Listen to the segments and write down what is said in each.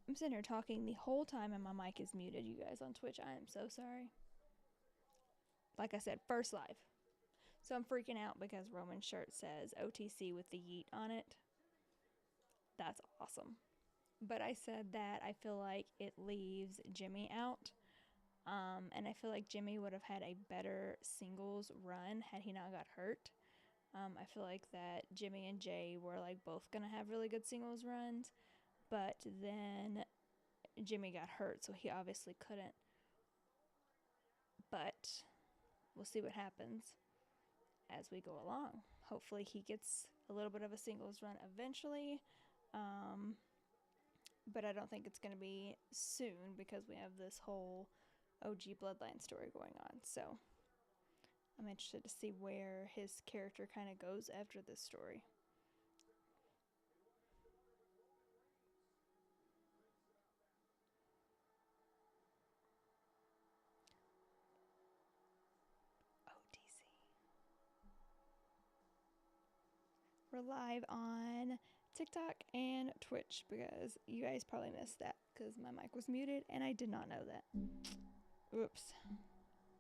I'm sitting here talking the whole time and my mic is muted, you guys, on Twitch. I am so sorry. Like I said, first live. So I'm freaking out because Roman's shirt says OTC with the yeet on it. That's awesome. But I said that I feel like it leaves Jimmy out. And I feel like Jimmy would have had a better singles run had he not got hurt. I feel like that Jimmy and Jay were like both gonna have really good singles runs, but then Jimmy got hurt, so he obviously couldn't. But we'll see what happens as we go along. Hopefully he gets a little bit of a singles run eventually. But I don't think it's going to be soon because we have this whole OG Bloodline story going on. So I'm interested to see where his character kind of goes after this story. OTC. We're live on TikTok and Twitch because you guys probably missed that because my mic was muted and I did not know that. Oops.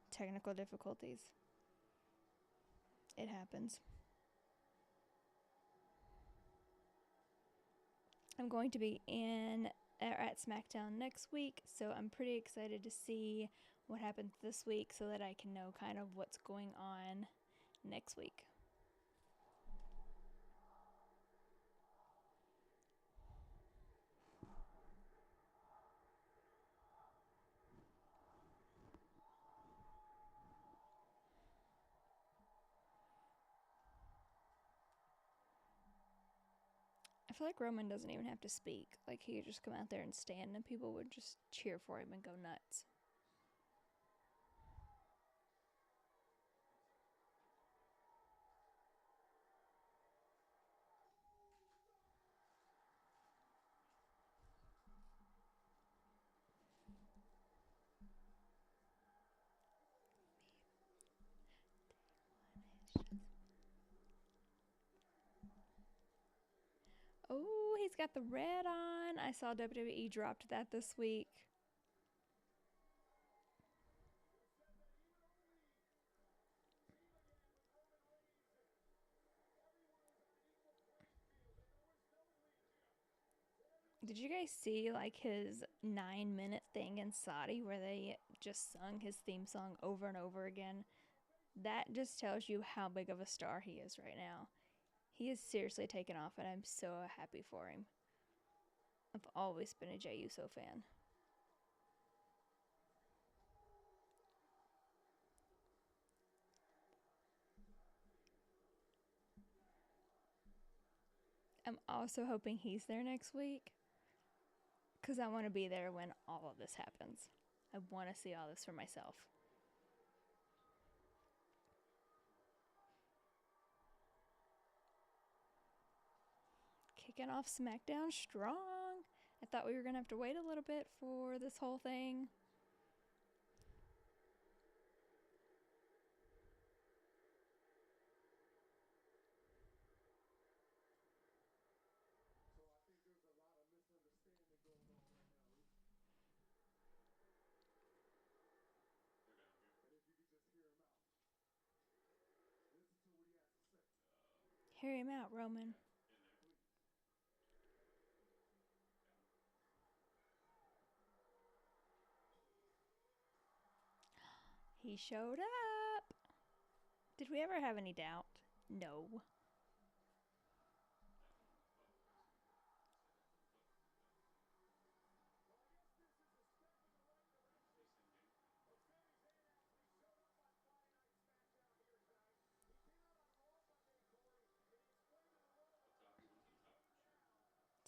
Technical difficulties. It happens. I'm going to be at SmackDown next week, so I'm pretty excited to see what happens this week so that I can know kind of what's going on next week. I feel like Roman doesn't even have to speak. Like, he could just come out there and stand and people would just cheer for him and go nuts. Oh, he's got the red on. I saw WWE dropped that this week. Did you guys see like his 9-minute thing in Saudi where they just sung his theme song over and over again? That just tells you how big of a star he is right now. He is seriously taken off, and I'm so happy for him. I've always been a Jey Uso fan. I'm also hoping he's there next week because I want to be there when all of this happens. I want to see all this for myself. Kicking off SmackDown strong. I thought we were going to have to wait a little bit for this whole thing. Hear him out, Roman. He showed up. Did we ever have any doubt? No.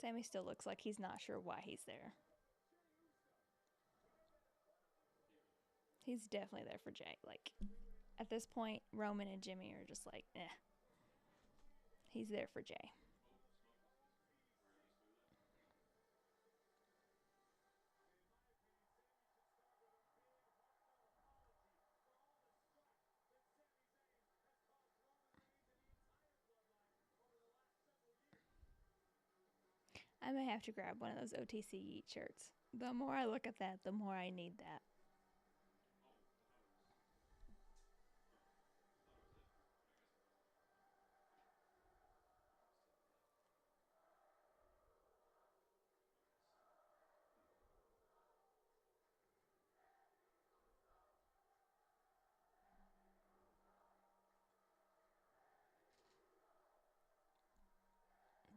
Sammy still looks like he's not sure why he's there. He's definitely there for Jay. Like, at this point, Roman and Jimmy are just like, eh. He's there for Jay. I may have to grab one of those OTC Yeet shirts. The more I look at that, the more I need that.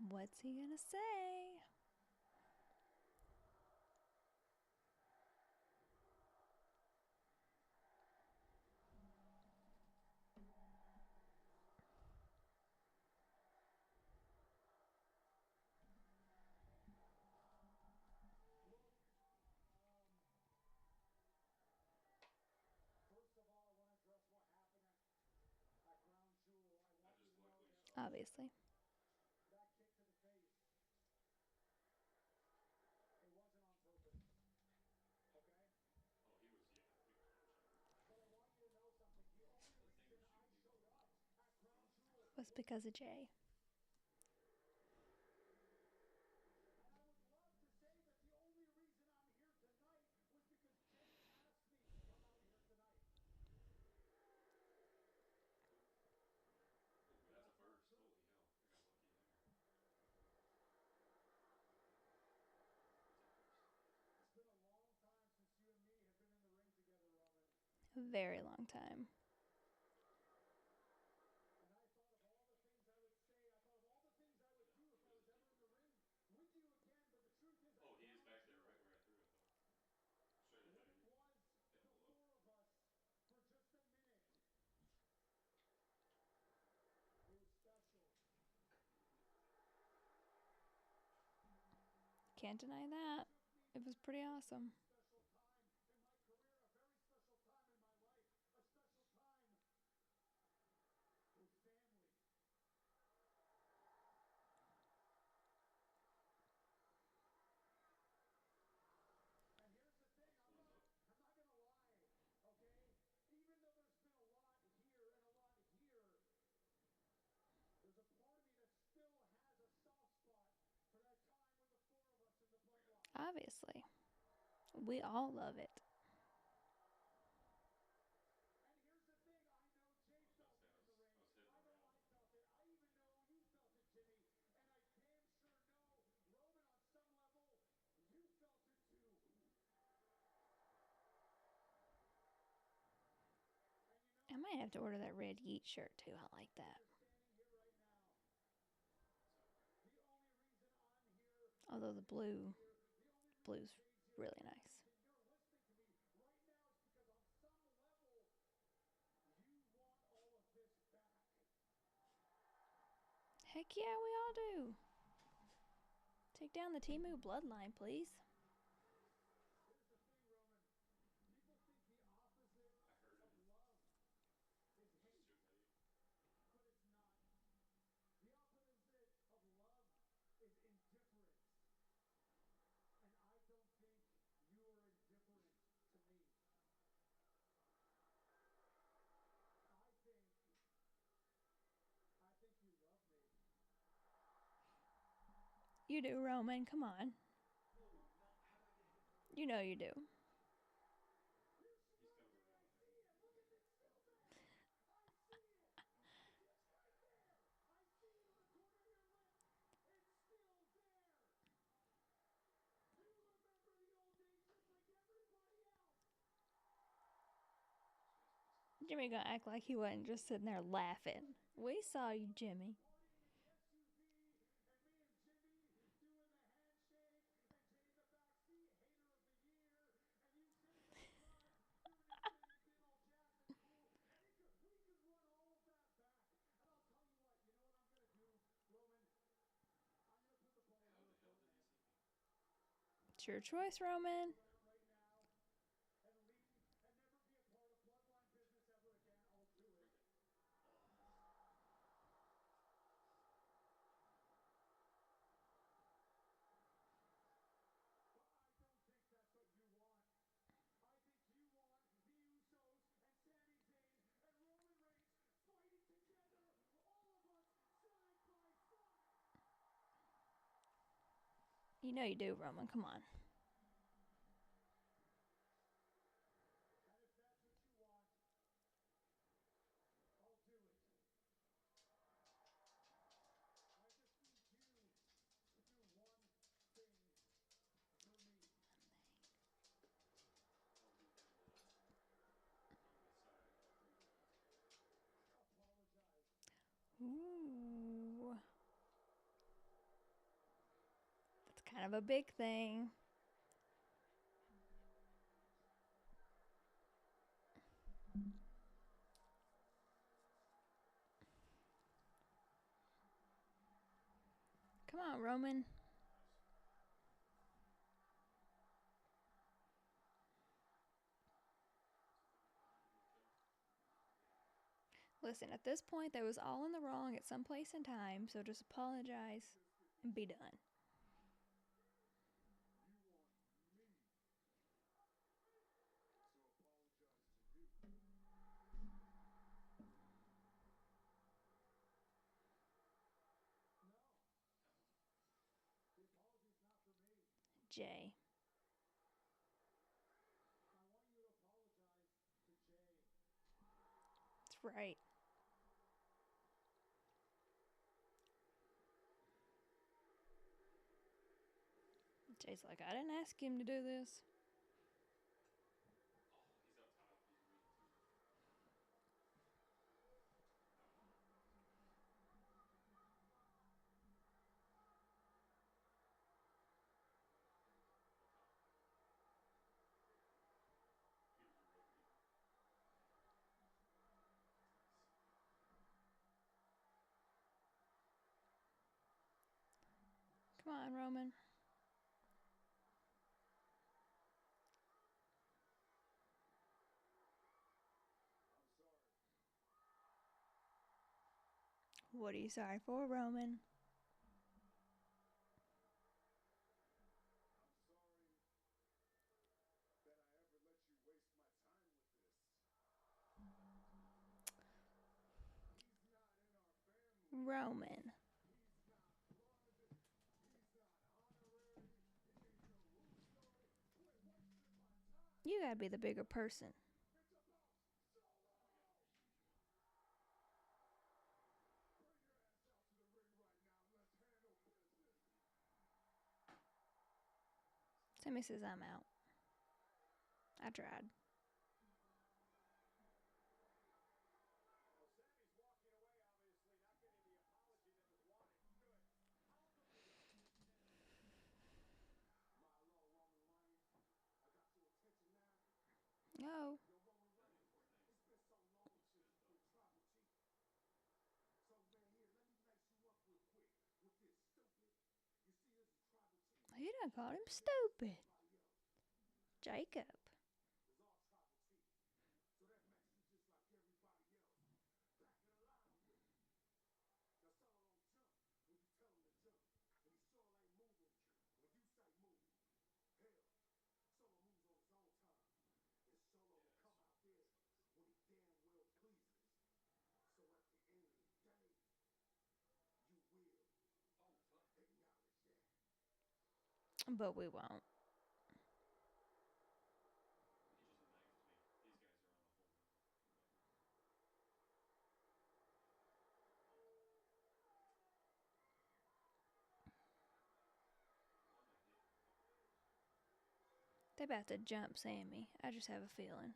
What's he gonna say? Obviously. Was because of Jay. A very long time. Can't deny that. It was pretty awesome. Obviously. We all love it. I might have to order that red Yeet shirt too. I like that. Although the blue's really nice. Heck yeah, we all do. Take down the Temu Bloodline, please. You do, Roman. Come on. You know you do. Jimmy gonna act like he wasn't just sitting there laughing. We saw you, Jimmy. It's your choice, Roman. You know you do, Roman. Come on. Ooh. That's kind of a big thing. Come on, Roman. Listen, at this point, they was all in the wrong at some place in time, so just apologize and be done. Jay. That's right. Jay's like, I didn't ask him to do this. Come on, Roman. What are you sorry for, Roman? Roman. You gotta be the bigger person. Sammy says I'm out. I tried. No. You done called him stupid. Jacob. But we won't. They about to jump Sammy. I just have a feeling.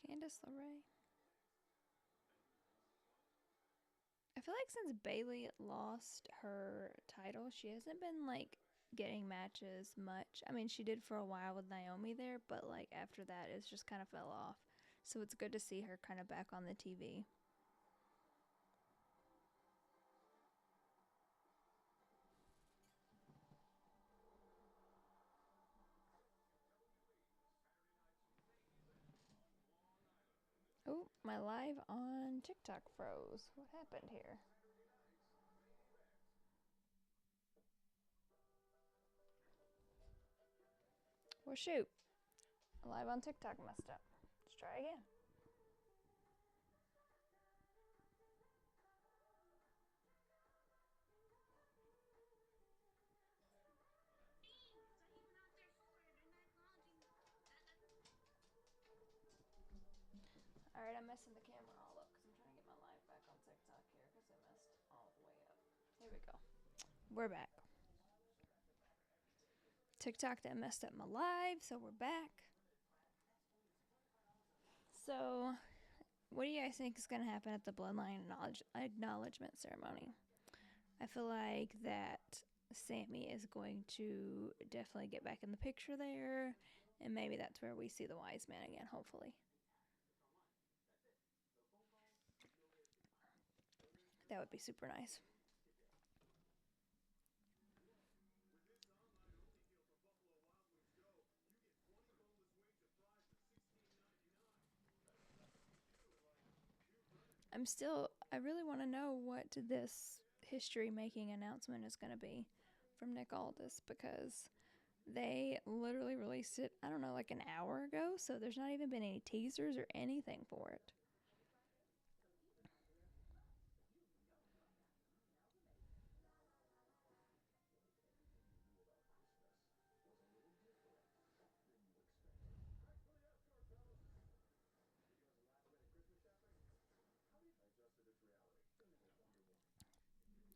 Candice LeRae. I feel like since Bailey lost her title, she hasn't been like getting matches much. I mean, she did for a while with Naomi there, but like after that, it's just kind of fell off. So it's good to see her kind of back on the TV. Oh, my live on TikTok froze. What happened here? Well, shoot. Live on TikTok messed up. Let's try again. Alright, I'm messing the camera all up because I'm trying to get my live back on TikTok here because it messed all the way up. Here we go. We're back. TikTok that messed up my live, so we're back. So, what do you guys think is going to happen at the Bloodline acknowledgement ceremony? I feel like that Sammy is going to definitely get back in the picture there, and maybe that's where we see the wise man again, hopefully. That would be super nice. I really want to know what this history-making announcement is going to be from Nick Aldis, because they literally released it, I don't know, like an hour ago, so there's not even been any teasers or anything for it.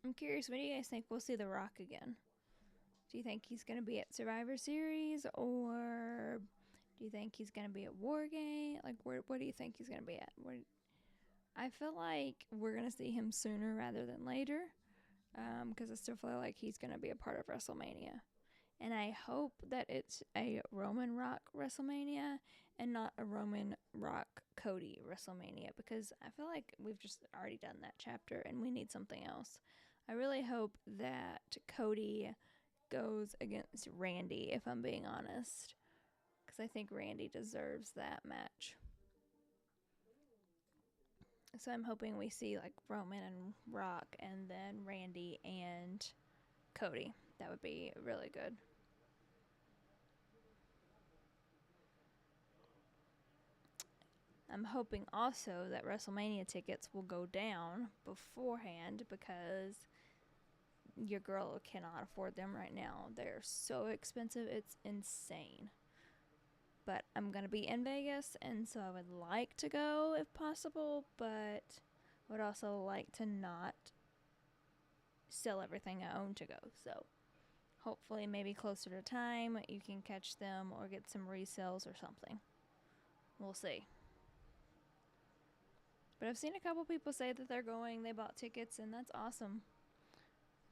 I'm curious, when do you guys think we'll see The Rock again? Do you think he's going to be at Survivor Series, or do you think he's going to be at War Game? Like, what do you think he's going to be at? I feel like we're going to see him sooner rather than later, because I still feel like he's going to be a part of WrestleMania. And I hope that it's a Roman Rock WrestleMania and not a Roman Rock Cody WrestleMania, because I feel like we've just already done that chapter and we need something else. I really hope that Cody goes against Randy, if I'm being honest, because I think Randy deserves that match. So I'm hoping we see like Roman and Rock and then Randy and Cody. That would be really good. I'm hoping also that WrestleMania tickets will go down beforehand, because your girl cannot afford them right now. They're so expensive, it's insane. But I'm going to be in Vegas, and so I would like to go if possible, but would also like to not sell everything I own to go. So hopefully maybe closer to time you can catch them or get some resales or something. We'll see. But I've seen a couple people say that they're going, they bought tickets, and that's awesome.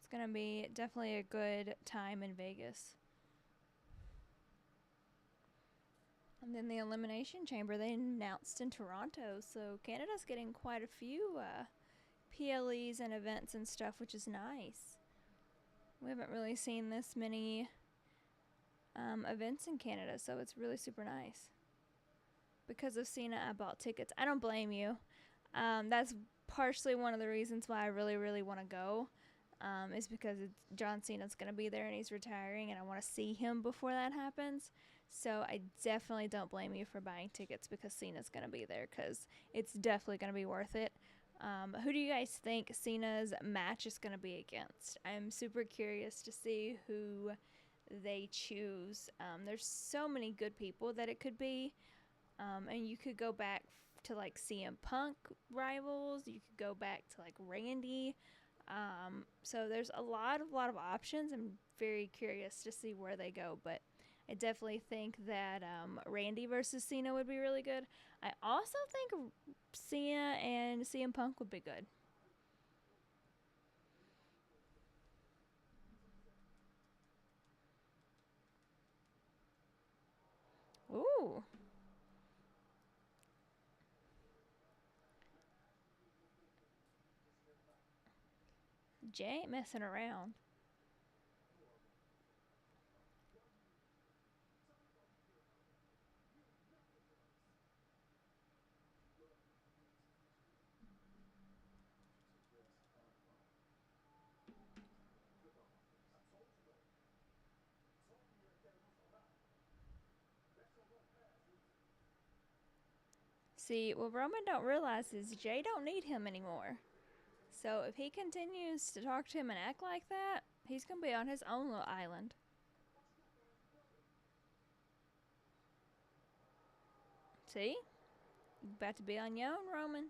It's going to be definitely a good time in Vegas. And then the Elimination Chamber, they announced in Toronto, so Canada's getting quite a few PLEs and events and stuff, which is nice. We haven't really seen this many events in Canada, so it's really super nice. Because of Cena, I bought tickets. I don't blame you. That's partially one of the reasons why I really, really want to go, is because John Cena's going to be there and he's retiring, and I want to see him before that happens. So I definitely don't blame you for buying tickets because Cena's going to be there, because it's definitely going to be worth it. Who do you guys think Cena's match is going to be against? I'm super curious to see who they choose. There's so many good people that it could be. And you could go back to like CM Punk rivals. You could go back to like Randy. So there's a lot of options. I'm very curious to see where they go, but I definitely think that Randy versus Cena would be really good. I also think Cena and CM Punk would be good. Ooh. Jay ain't messing around. See, what Roman don't realize is Jay don't need him anymore. So if he continues to talk to him and act like that, he's gonna be on his own little island. See? You about to be on your own, Roman.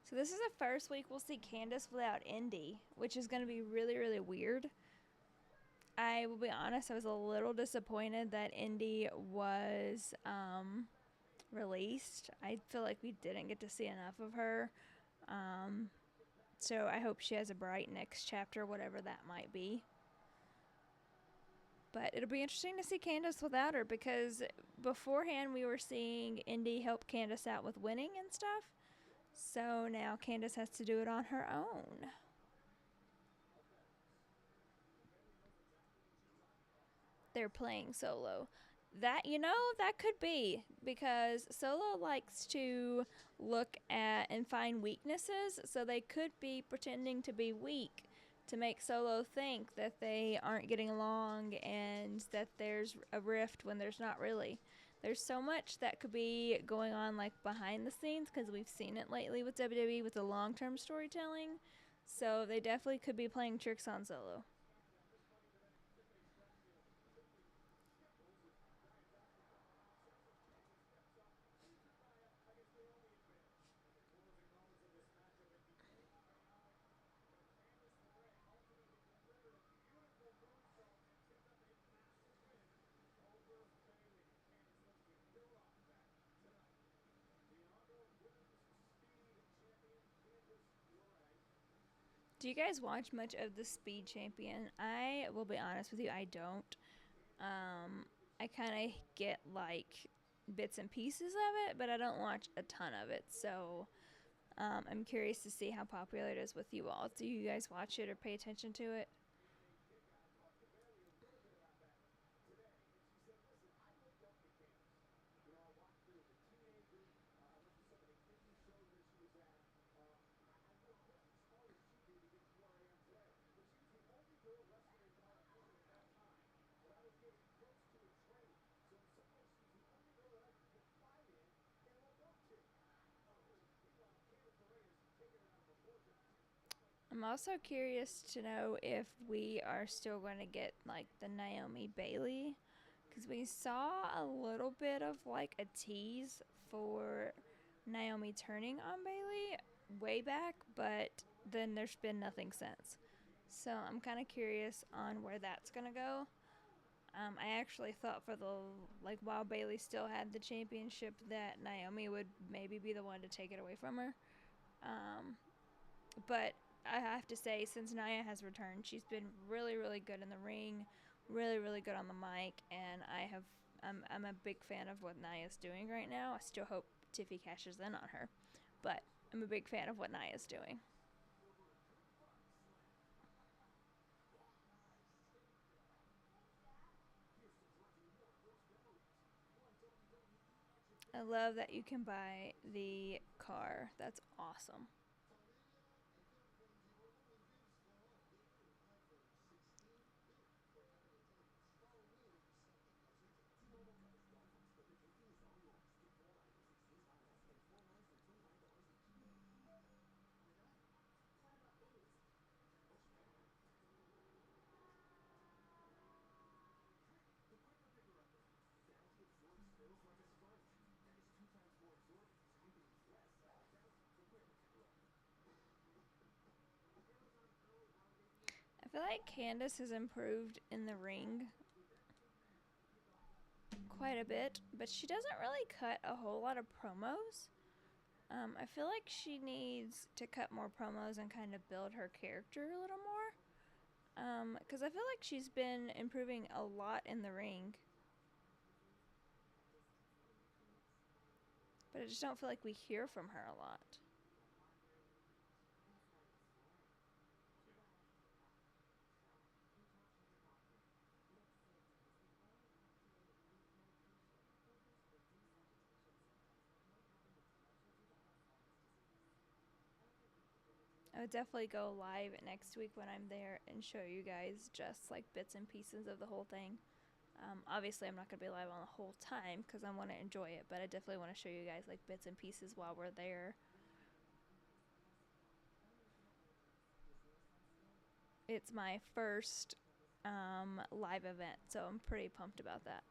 So this is the first week we'll see Candace without Indy, which is going to be really, really weird. I will be honest, I was a little disappointed that Indy was released. I feel like we didn't get to see enough of her. So I hope she has a bright next chapter, whatever that might be. But it'll be interesting to see Candace without her, because beforehand we were seeing Indy help Candace out with winning and stuff. So now Candace has to do it on her own. They're playing Solo. That, that could be, because Solo likes to look at and find weaknesses, so they could be pretending to be weak to make Solo think that they aren't getting along and that there's a rift when there's not really. There's so much that could be going on like behind the scenes, because we've seen it lately with WWE with the long-term storytelling. So they definitely could be playing tricks on Solo. Do you guys watch much of the Speed Champion? I will be honest with you, I don't. I kind of get like bits and pieces of it, but I don't watch a ton of it. So I'm curious to see how popular it is with you all. Do you guys watch it or pay attention to it? I'm also curious to know if we are still going to get like the Naomi Bailey, because we saw a little bit of like a tease for Naomi turning on Bailey way back, but then there's been nothing since. So I'm kind of curious on where that's going to go. I actually thought for the, like, while Bailey still had the championship, that Naomi would maybe be the one to take it away from her. But I have to say, since Nia has returned, she's been really, really good in the ring, really, really good on the mic, and I'm a big fan of what Nia's doing right now. I still hope Tiffy cashes in on her, but I'm a big fan of what Nia's doing. I love that you can buy the car. That's awesome. I feel like Candace has improved in the ring quite a bit, but she doesn't really cut a whole lot of promos. I feel like she needs to cut more promos and kind of build her character a little more. Because I feel like she's been improving a lot in the ring, but I just don't feel like we hear from her a lot. I would definitely go live next week when I'm there and show you guys just like bits and pieces of the whole thing. Obviously, I'm not going to be live on the whole time because I want to enjoy it, but I definitely want to show you guys like bits and pieces while we're there. It's my first live event, so I'm pretty pumped about that.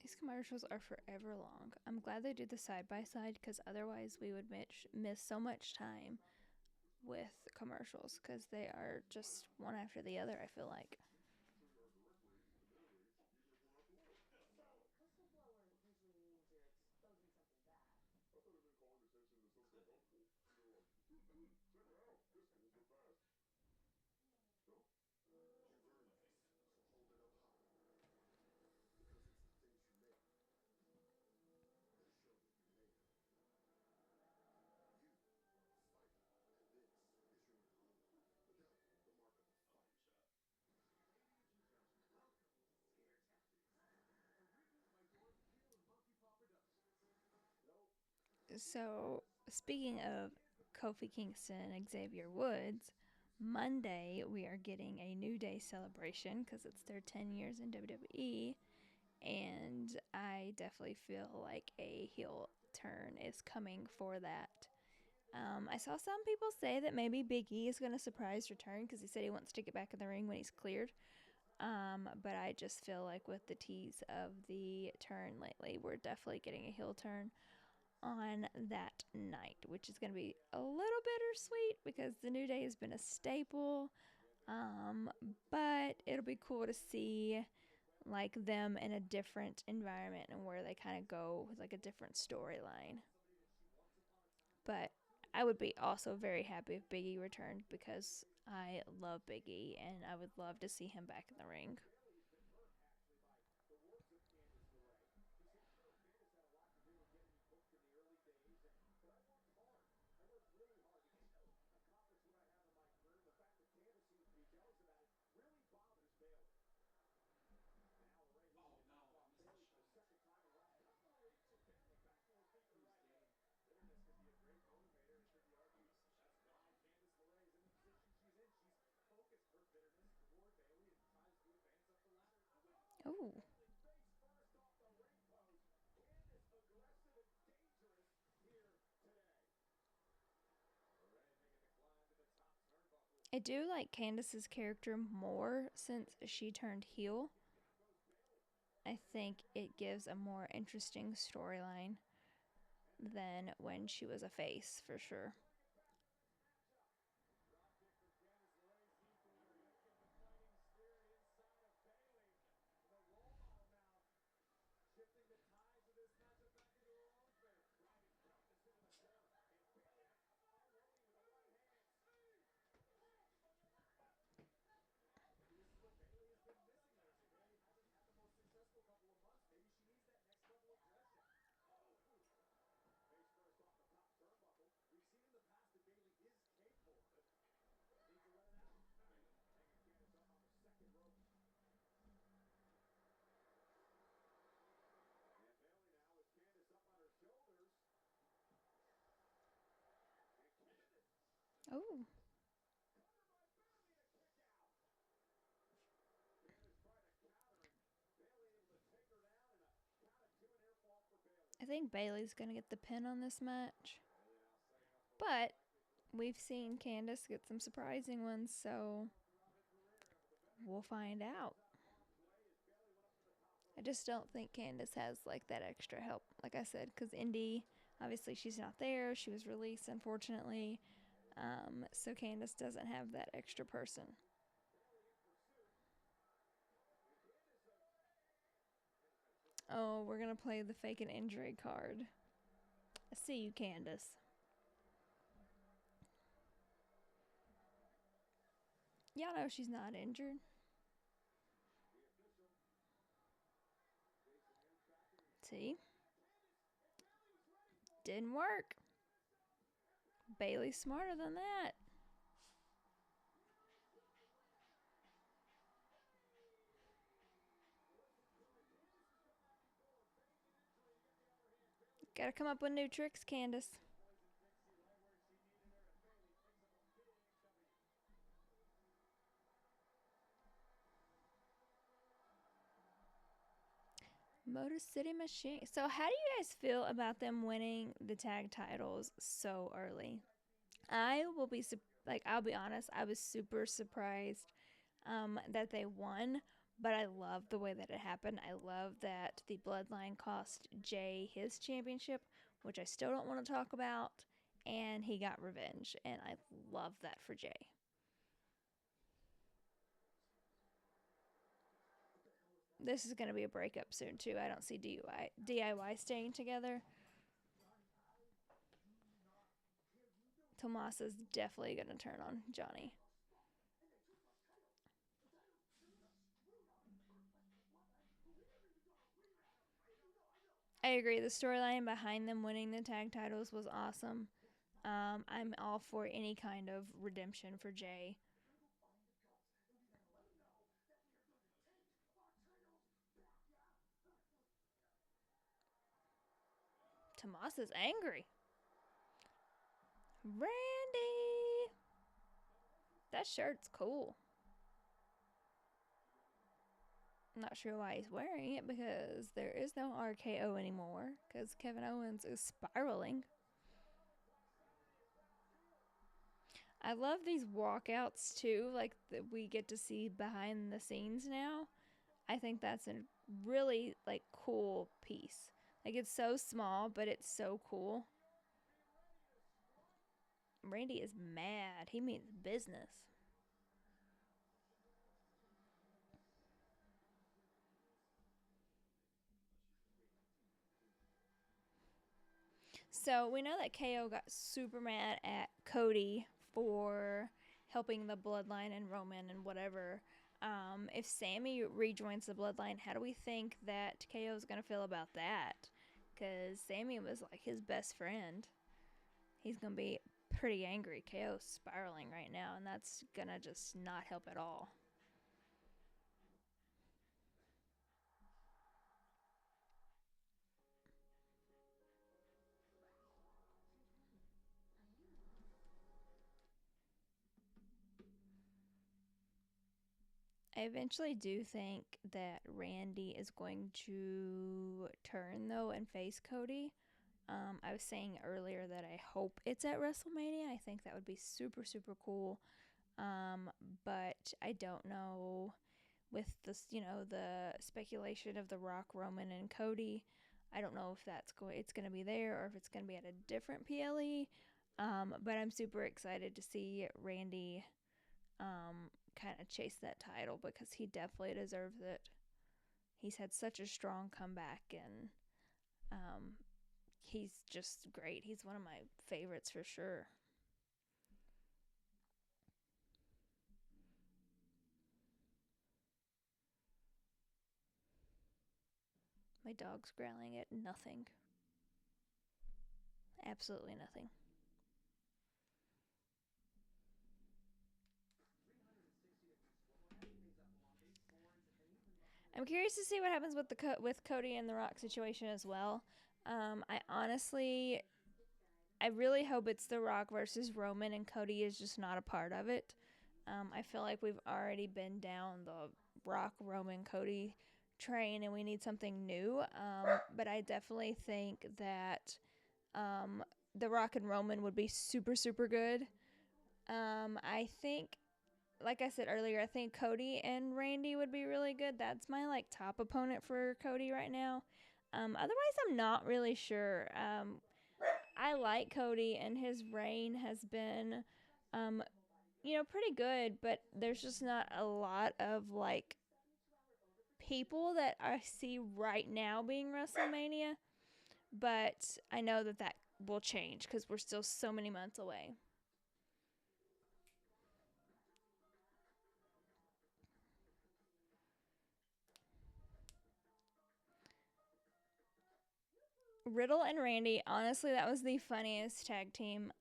These commercials are forever long. I'm glad they do the side by side because otherwise we would miss so much time with commercials because they are just one after the other, I feel like. So, speaking of Kofi Kingston and Xavier Woods, Monday we are getting a New Day celebration because it's their 10 years in WWE, and I definitely feel like a heel turn is coming for that. I saw some people say that maybe Big E is going to surprise return because he said he wants to get back in the ring when he's cleared. But I just feel like with the tease of the turn lately, we're definitely getting a heel turn on that night, which is going to be a little bittersweet because the New Day has been a staple. But it'll be cool to see like them in a different environment and where they kind of go with like a different storyline. But I would be also very happy if Big E returned because I love Big E and I would love to see him back in the ring. Oh, I do like Candace's character more since she turned heel. I think it gives a more interesting storyline than when she was a face, for sure. Oh, I think Bailey's going to get the pin on this match. But we've seen Candace get some surprising ones, so we'll find out. I just don't think Candace has like that extra help, like I said, because Indy, obviously, she's not there. She was released, unfortunately. So Candace doesn't have that extra person. Oh, we're going to play the fake and injury card. I see you, Candace. Y'all know she's not injured. See? Didn't work. Bailey's smarter than that. Gotta come up with new tricks, Candace. Motor City Machine. So, how do you guys feel about them winning the tag titles so early? I will be like, I'll be honest, I was super surprised that they won, but I love the way that it happened. I love that the Bloodline cost Jay his championship, which I still don't want to talk about, and he got revenge, and I love that for Jay. This is going to be a breakup soon too. I don't see DIY staying together. Tomas is definitely going to turn on Johnny. I agree. The storyline behind them winning the tag titles was awesome. I'm all for any kind of redemption for Jay. Tomas is angry. Randy! That shirt's cool. I'm not sure why he's wearing it because there is no RKO anymore because Kevin Owens is spiraling. I love these walkouts too, like that we get to see behind the scenes now. I think that's a really like cool piece. Like it's so small, but it's so cool. Randy is mad. He means business. So we know that KO got super mad at Cody for helping the Bloodline and Roman and whatever. If Sammy rejoins the Bloodline, how do we think that KO is going to feel about that? Because Sammy was like his best friend. He's going to be pretty angry. KO's spiraling right now, and that's going to just not help at all. I eventually do think that Randy is going to turn though and face Cody. I was saying earlier that I hope it's at WrestleMania. I think that would be super, super cool. Um, but I don't know with this, the speculation of The Rock, Roman, and Cody. I don't know if it's going to be there or if it's going to be at a different PLE. But I'm super excited to see Randy kind of chase that title because he definitely deserves it. He's had such a strong comeback and um, he's just great. He's one of my favorites for sure. My dog's growling at nothing. Absolutely nothing. I'm curious to see what happens with with Cody and the Rock situation as well. I honestly, I really hope it's the Rock versus Roman and Cody is just not a part of it. I feel like we've already been down the Rock, Roman, Cody train and we need something new. But I definitely think that the Rock and Roman would be super, super good. I think, like I said earlier, I think Cody and Randy would be really good. That's my like top opponent for Cody right now. Otherwise, I'm not really sure. I like Cody, and his reign has been, um, pretty good. But there's just not a lot of like people that I see right now being WrestleMania. But I know that that will change because we're still so many months away. Riddle and Randy, honestly, that was the funniest tag team.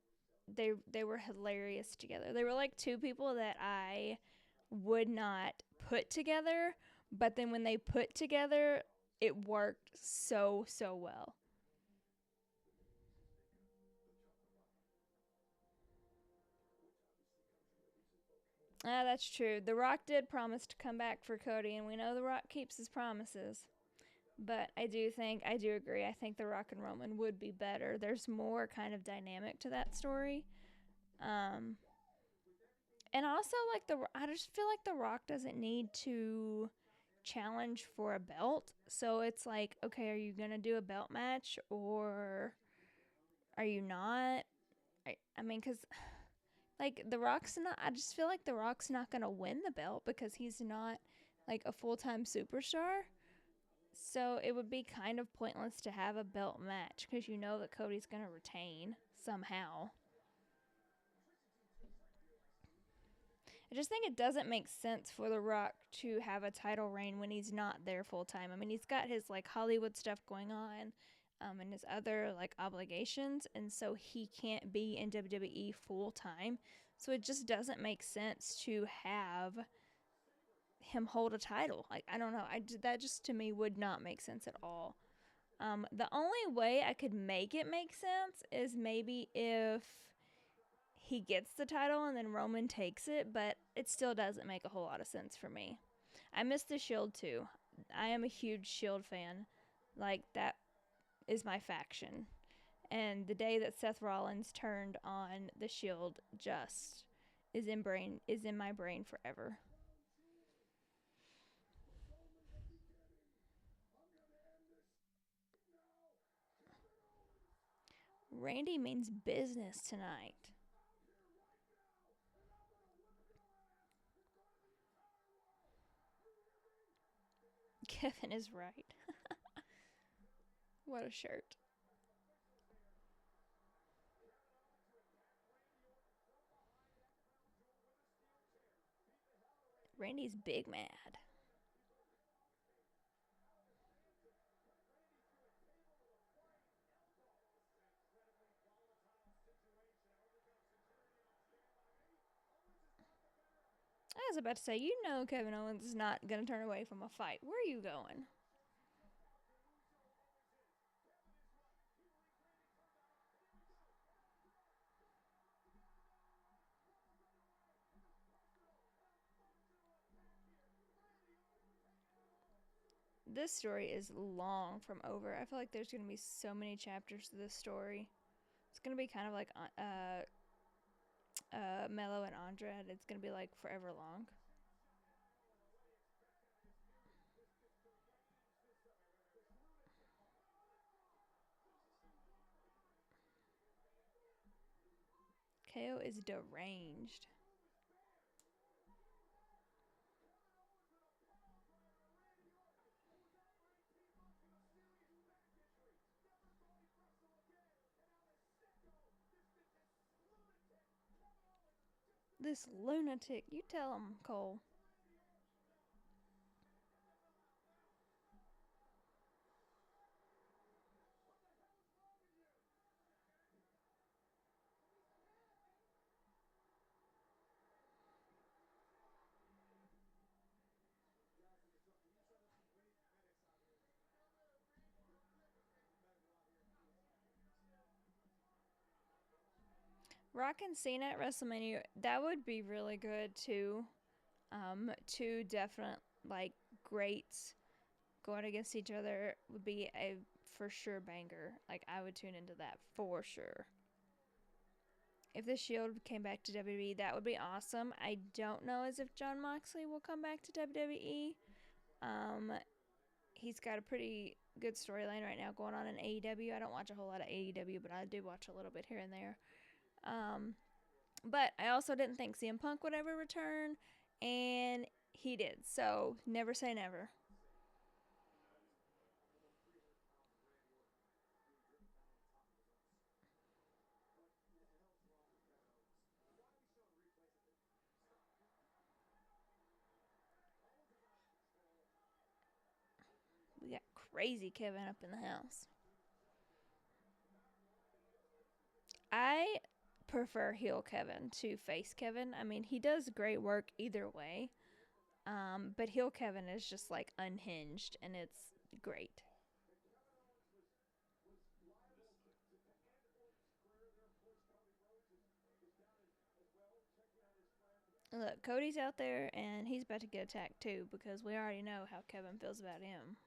They were hilarious together. They were like two people that I would not put together, but then when they put together, it worked so well. Ah, that's true. The Rock did promise to come back for Cody, and we know The Rock keeps his promises. But I do agree. I think The Rock and Roman would be better. There's more kind of dynamic to that story. Um, and also, like, I just feel like The Rock doesn't need to challenge for a belt. So it's like, okay, are you going to do a belt match or are you not? I mean, because like The Rock's not. I just feel like The Rock's not gonna win the belt because he's not like a full time superstar. So it would be kind of pointless to have a belt match because you know that Cody's gonna retain somehow. I just think it doesn't make sense for The Rock to have a title reign when he's not there full time. I mean, he's got his like Hollywood stuff going on, and his other like obligations, and so he can't be in WWE full time. So it just doesn't make sense to have him hold a title. Like I don't know, that just to me would not make sense at all. The only way I could make it make sense is maybe if he gets the title and then Roman takes it, but it still doesn't make a whole lot of sense for me. I miss the Shield too. I am a huge Shield fan. Like that is my faction. And the day that Seth Rollins turned on the Shield just is in my brain forever. Randy means business tonight. Kevin is right. What a shirt. Randy's big mad. I was about to say, you know Kevin Owens is not going to turn away from a fight. Where are you going? This story is long from over. I feel like there's going to be so many chapters to this story. It's going to be kind of like Mello and Andrade. It's going to be like forever long. KO is deranged. This lunatic. You tell him, Cole. Rock and Cena at WrestleMania, that would be really good too. Two definite like greats going against each other would be a for sure banger. Like I would tune into that for sure. If the Shield came back to WWE, that would be awesome. I don't know as if Jon Moxley will come back to WWE. Um, he's got a pretty good storyline right now going on in AEW. I don't watch a whole lot of AEW, but I do watch a little bit here and there. Um, but I also didn't think CM Punk would ever return, and he did. So never say never. We got crazy Kevin up in the house. I prefer heel Kevin to face Kevin. I mean, he does great work either way. But heel Kevin is just like unhinged, and it's great. Look, Cody's out there, and he's about to get attacked too because we already know how Kevin feels about him.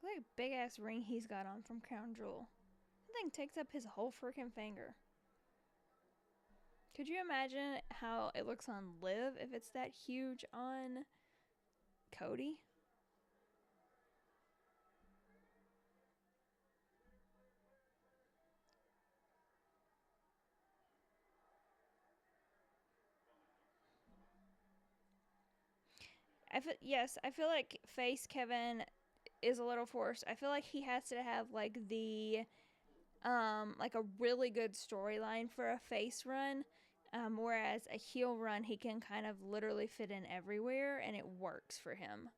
Look at big ass ring he's got on from Crown Jewel. That thing takes up his whole freaking finger. Could you imagine how it looks on Liv if it's that huge on Cody? I feel like face Kevin is a little forced. I feel like he has to have like a really good storyline for a face run. Whereas a heel run, he can kind of literally fit in everywhere and it works for him.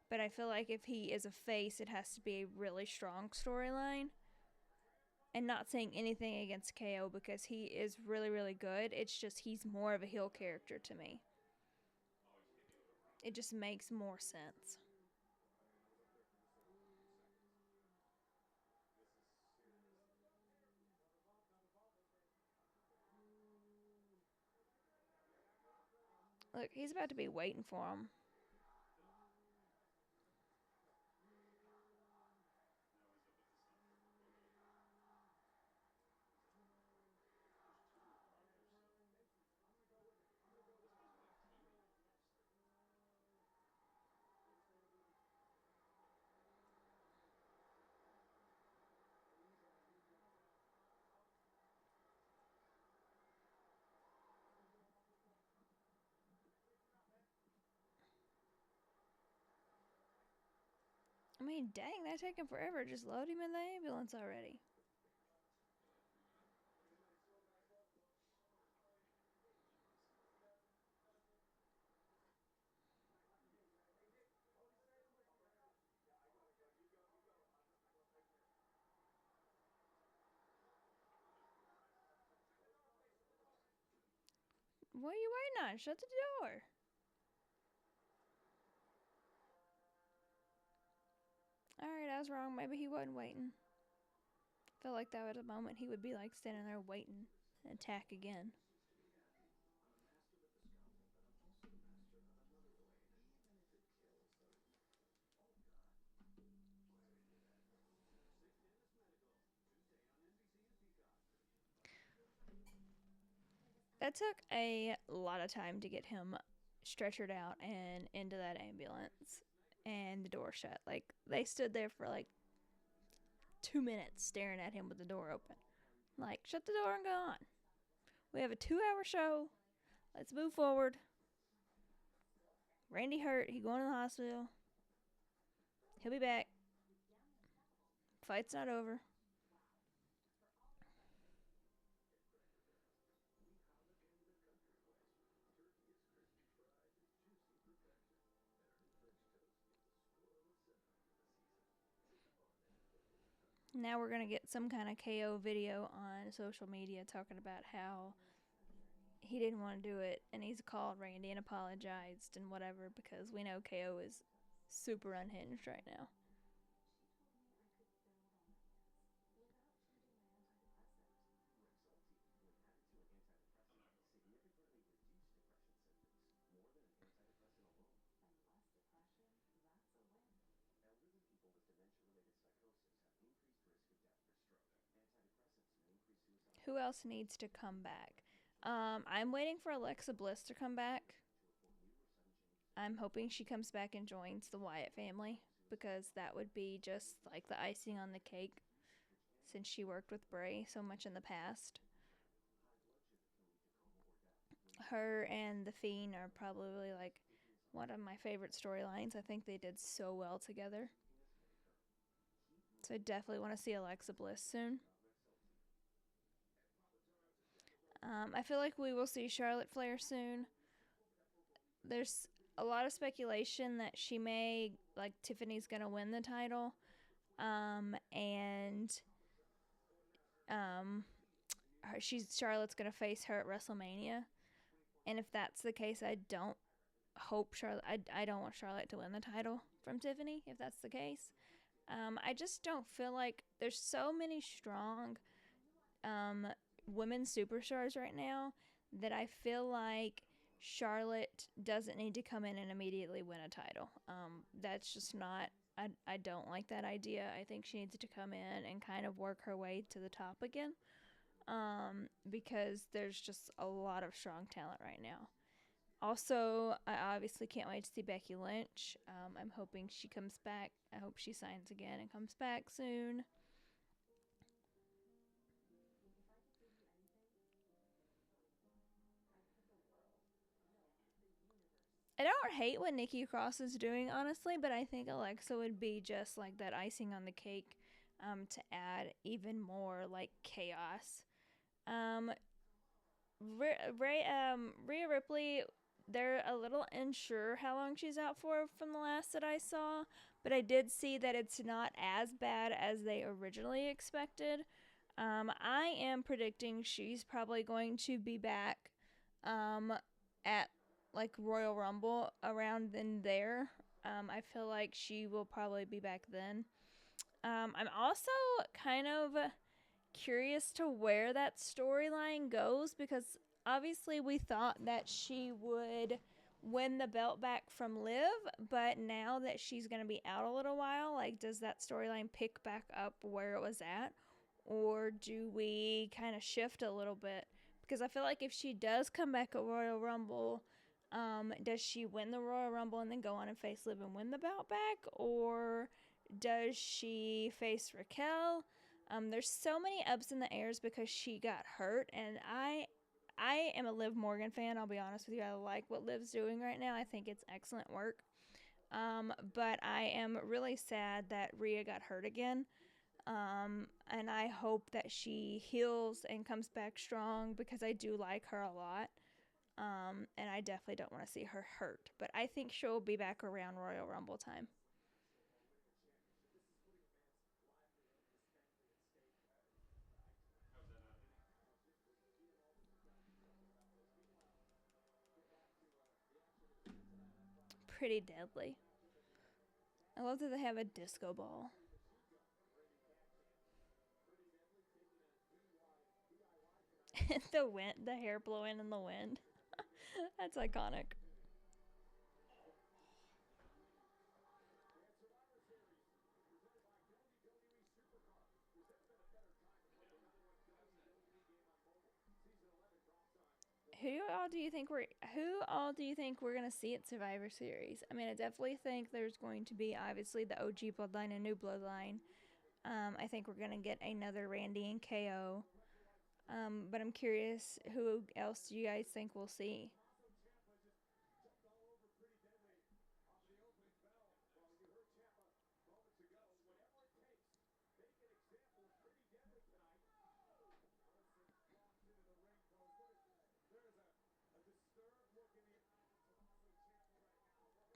But I feel like if he is a face, it has to be a really strong storyline. And not saying anything against KO because he is really, really good. It's just he's more of a heel character to me. It just makes more sense. Look, he's about to be waiting for him. I mean, dang, that taking forever. Just load him in the ambulance already. What are you waiting on? Shut the door. Alright, I was wrong. Maybe he wasn't waiting. Felt like that was a moment he would be like standing there waiting and attack again. That took a lot of time to get him stretchered out and into that ambulance and the door shut. Like, they stood there for like 2 minutes staring at him with the door open. Like, shut the door and go on. We have a 2 hour show. Let's move forward. Randy hurt. He going to the hospital. He'll be back. Fight's not over. Now we're going to get some kind of KO video on social media talking about how he didn't want to do it and he's called Randy and apologized and whatever because we know KO is super unhinged right now. Who else needs to come back? I'm waiting for Alexa Bliss to come back. I'm hoping she comes back and joins the Wyatt family because that would be just like the icing on the cake since she worked with Bray so much in the past. Her and The Fiend are probably like one of my favorite storylines. I think they did so well together. So I definitely want to see Alexa Bliss soon. I feel like we will see Charlotte Flair soon. There's a lot of speculation that she may, like, Tiffany's gonna win the title, and Charlotte's gonna face her at WrestleMania. And if that's the case, I don't hope Charlotte. I don't want Charlotte to win the title from Tiffany. If that's the case, I just don't feel like there's so many strong women superstars right now that I feel like Charlotte doesn't need to come in and immediately win a title. That's just not. I don't like that idea. I think she needs to come in and kind of work her way to the top again. Because there's just a lot of strong talent right now. Also, I obviously can't wait to see Becky Lynch. I'm hoping she comes back. I hope she signs again and comes back soon. I don't hate what Nikki Cross is doing, honestly, but I think Alexa would be just like that icing on the cake to add even more like chaos. Um, Rhea Ripley, they're a little unsure how long she's out for from the last that I saw, but I did see that it's not as bad as they originally expected. I am predicting she's probably going to be back at like Royal Rumble around in there. I feel like she will probably be back then. I'm also kind of curious to where that storyline goes because obviously we thought that she would win the belt back from Liv, but now that she's going to be out a little while, like, does that storyline pick back up where it was at? Or do we kind of shift a little bit? Because I feel like if she does come back at Royal Rumble, does she win the Royal Rumble and then go on and face Liv and win the belt back? Or does she face Raquel? There's so many ups in the airs because she got hurt, and I am a Liv Morgan fan. I'll be honest with you. I like what Liv's doing right now. I think it's excellent work. But I am really sad that Rhea got hurt again. And I hope that she heals and comes back strong because I do like her a lot. And I definitely don't want to see her hurt. But I think she'll be back around Royal Rumble time. Pretty deadly. I love that they have a disco ball. The wind, the hair blowing in the wind. That's iconic. Who all do you think we're gonna see at Survivor Series? I mean, I definitely think there's going to be obviously the OG Bloodline and New Bloodline. I think we're gonna get another Randy and KO. But I'm curious, who else do you guys think we'll see?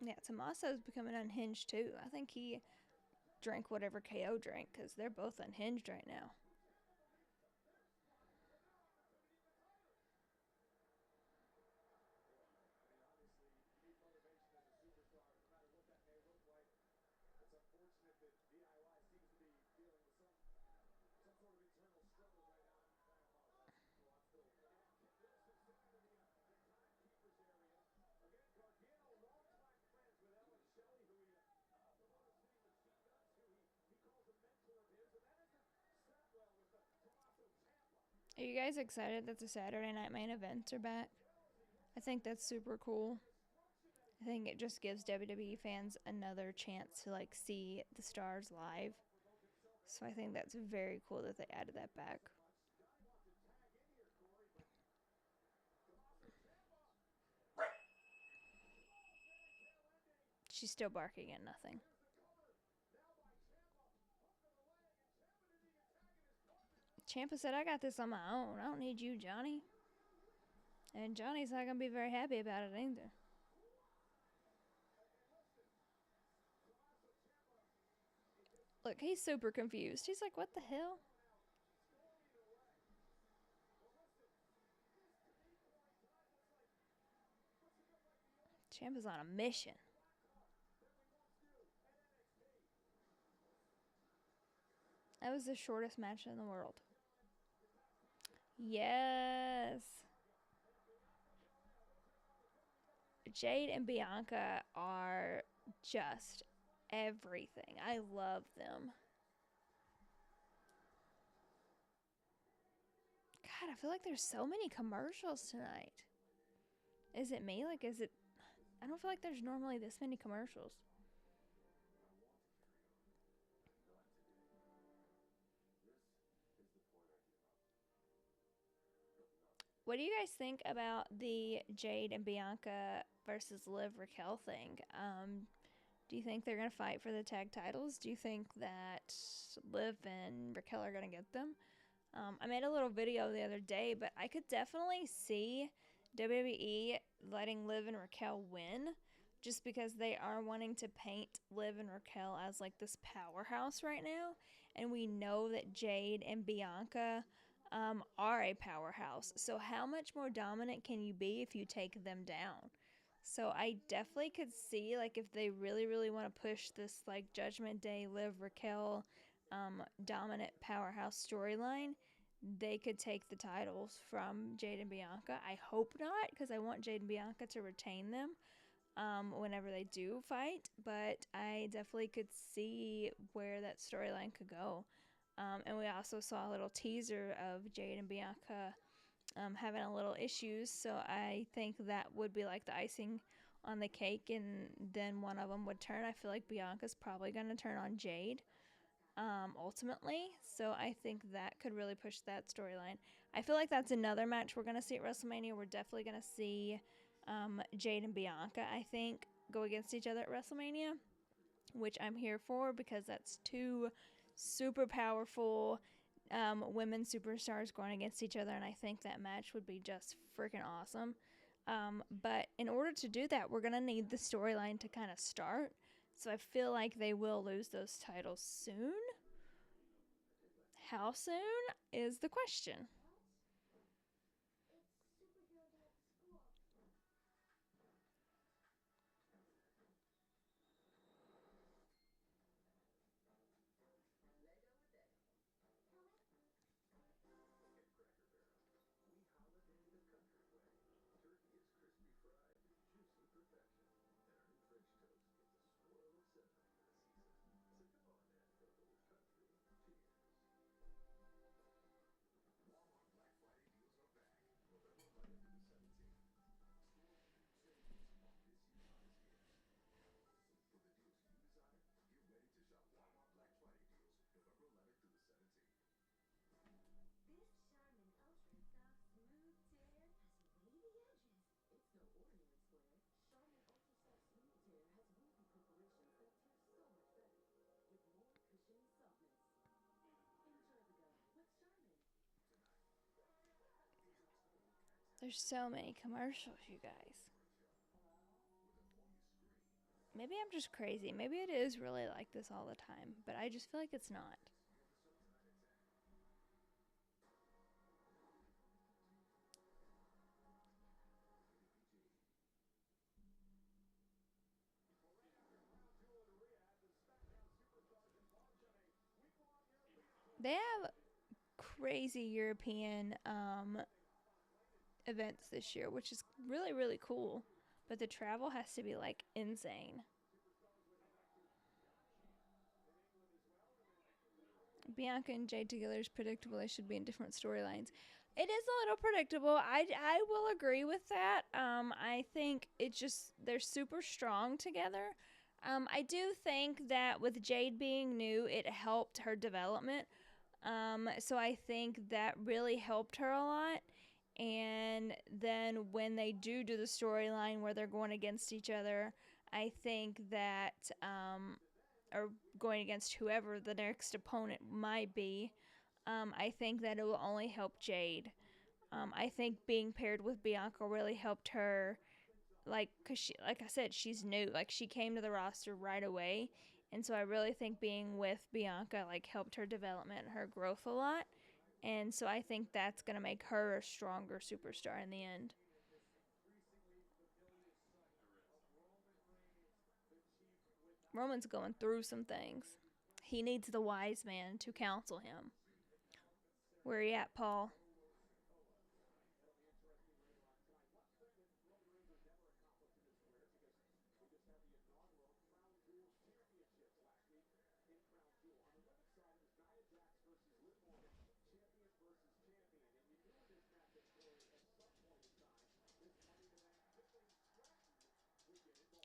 Yeah, Tommaso's becoming unhinged too. I think he drank whatever KO drank because they're both unhinged right now. Are you guys excited that the Saturday night main events are back? I think that's super cool. I think it just gives WWE fans another chance to like see the stars live. So I think that's very cool that they added that back. She's still barking at nothing. Ciampa said, I got this on my own. I don't need you, Johnny. And Johnny's not gonna be very happy about it either. Look, he's super confused. He's like, what the hell? Champ is on a mission. That was the shortest match in the world. Yes. Jade and Bianca are just everything. I love them. God, I feel like there's so many commercials tonight. Is it me? Like, is it... I don't feel like there's normally this many commercials. What do you guys think about the Jade and Bianca versus Liv Raquel thing? Do you think they're going to fight for the tag titles? Do you think that Liv and Raquel are going to get them? I made a little video the other day, but I could definitely see WWE letting Liv and Raquel win just because they are wanting to paint Liv and Raquel as like this powerhouse right now. And we know that Jade and Bianca are a powerhouse. So how much more dominant can you be if you take them down? So I definitely could see like if they really, really want to push this like Judgment Day Liv Raquel dominant powerhouse storyline, they could take the titles from Jade and Bianca. I hope not, because I want Jade and Bianca to retain them whenever they do fight. But I definitely could see where that storyline could go. And we also saw a little teaser of Jade and Bianca having a little issues. So I think that would be like the icing on the cake, and then one of them would turn. I feel like Bianca's probably going to turn on Jade ultimately. So I think that could really push that storyline. I feel like that's another match we're going to see at WrestleMania. We're definitely going to see Jade and Bianca, I think, go against each other at WrestleMania, which I'm here for because that's two super powerful women superstars going against each other, and I think that match would be just freaking awesome. But in order to do that, we're going to need the storyline to kind of start. So I feel like they will lose those titles soon. How soon is the question. There's so many commercials, you guys. Maybe I'm just crazy. Maybe it is really like this all the time, but I just feel like it's not. They have crazy European events this year, which is really, really cool. But the travel has to be like insane. Bianca and Jade together is predictable. They should be in different storylines. It is a little predictable. I will agree with that. I think it's just they're super strong together. I do think that with Jade being new, it helped her development. So I think that really helped her a lot. And then when they do the storyline where they're going against each other, I think that or going against whoever the next opponent might be, I think that it will only help Jade. I think being paired with Bianca really helped her, like, cause she, like I said, she's new. Like she came to the roster right away, and so I really think being with Bianca like helped her development, and her growth a lot, and so I think that's gonna make her a stronger superstar in the end. Roman's going through some things. He needs the wise man to counsel him. Where are you at, Paul?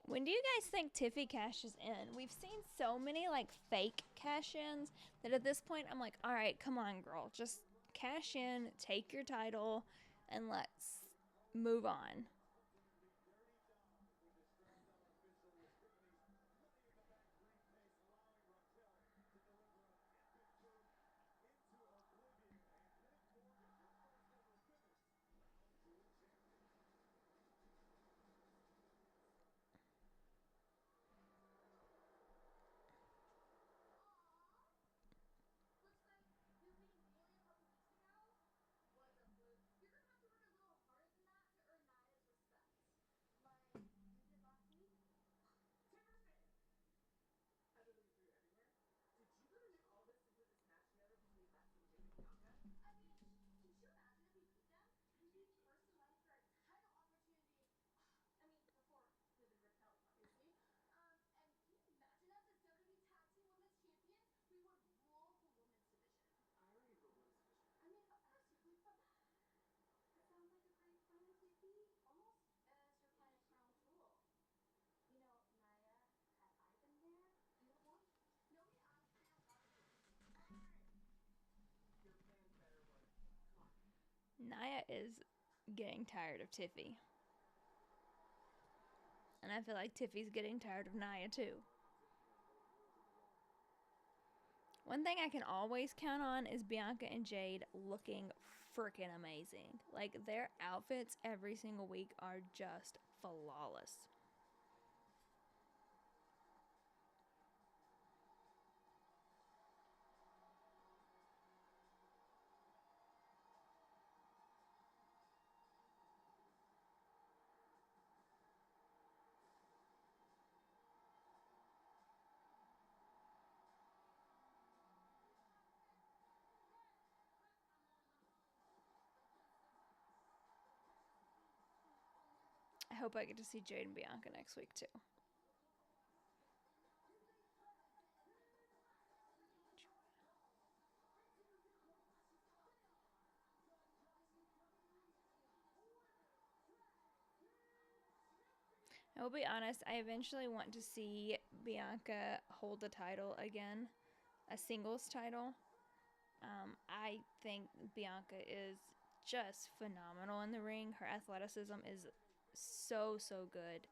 When do you guys think Tiffy cashes in? We've seen so many like fake cash ins that at this point I'm like, all right, come on, girl. Just cash in, take your title, and let's move on. Nia is getting tired of Tiffy. And I feel like Tiffy's getting tired of Nia too. One thing I can always count on is Bianca and Jade looking freaking amazing. Like their outfits every single week are just flawless. I hope I get to see Jade and Bianca next week too. I will be honest, I eventually want to see Bianca hold the title again, a singles title. I think Bianca is just phenomenal in the ring. Her athleticism is so good,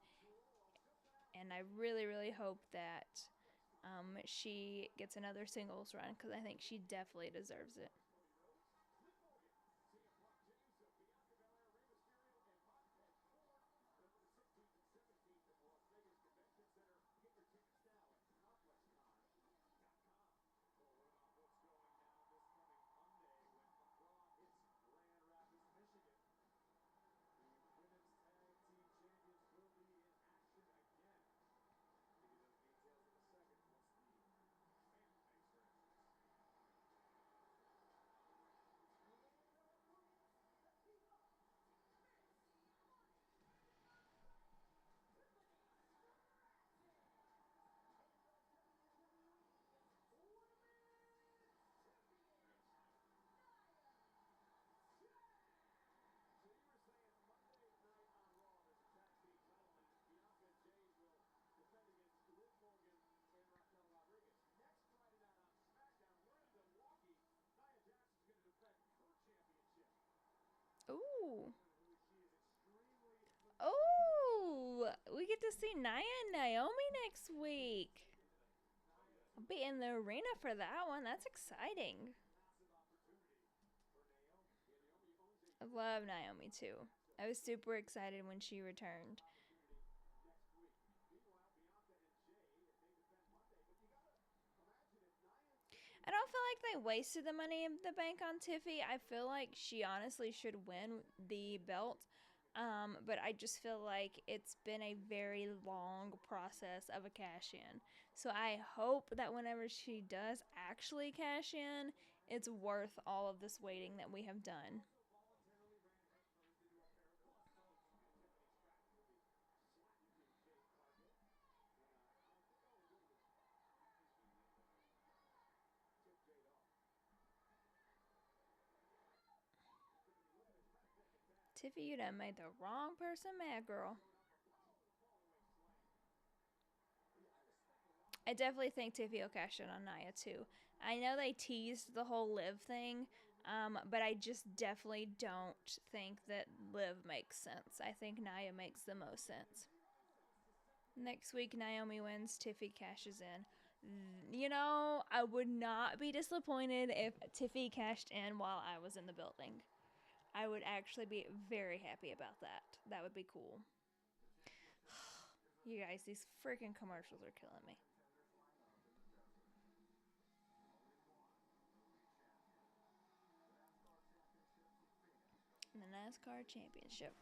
and I really hope that she gets another singles run because I think she definitely deserves it. Ooh. Oh, we get to see Nia and Naomi next week. I'll be in the arena for that one. That's exciting. I love Naomi too. I was super excited when she returned. I don't feel like they wasted the money in the bank on Tiffy. I feel like she honestly should win the belt. But I just feel like it's been a very long process of a cash in. So I hope that whenever she does actually cash in, it's worth all of this waiting that we have done. Tiffy, you done made the wrong person mad, girl. I definitely think Tiffy will cash in on Naya too. I know they teased the whole Liv thing, but I just definitely don't think that Liv makes sense. I think Naya makes the most sense. Next week, Naomi wins, Tiffy cashes in. You know, I would not be disappointed if Tiffy cashed in while I was in the building. I would actually be very happy about that. That would be cool. You guys, these freaking commercials are killing me. The NASCAR Championship.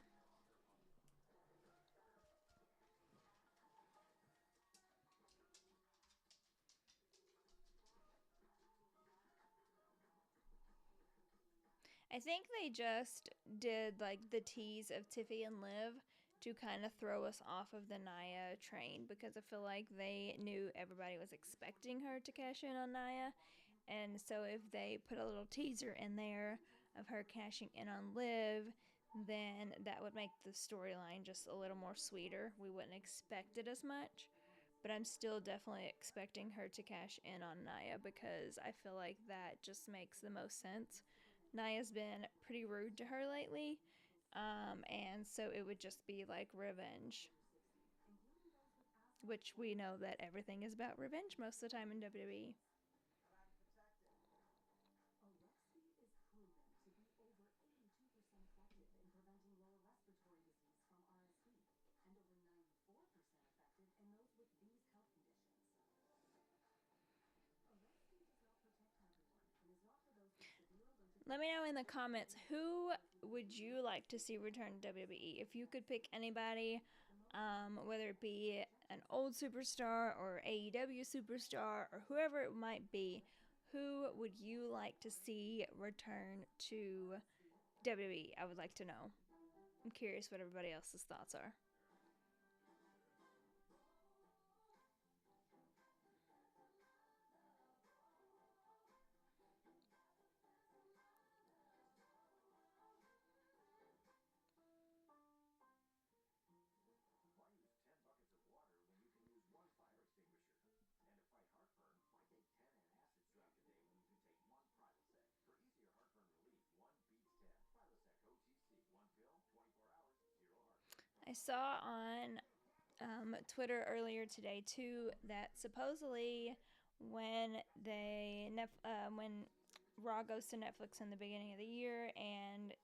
I think they just did like the tease of Tiffy and Liv to kind of throw us off of the Naya train because I feel like they knew everybody was expecting her to cash in on Naya. And so if they put a little teaser in there of her cashing in on Liv, then that would make the storyline just a little more sweeter. We wouldn't expect it as much. But I'm still definitely expecting her to cash in on Naya because I feel like that just makes the most sense. Naya's been pretty rude to her lately, and so it would just be like revenge, which we know that everything is about revenge most of the time in WWE. Let me know in the comments who would you like to see return to WWE? If you could pick anybody, whether it be an old superstar or AEW superstar or whoever it might be, who would you like to see return to WWE? I would like to know. I'm curious what everybody else's thoughts are. I saw on Twitter earlier today too that supposedly when when Raw goes to Netflix in the beginning of the year, and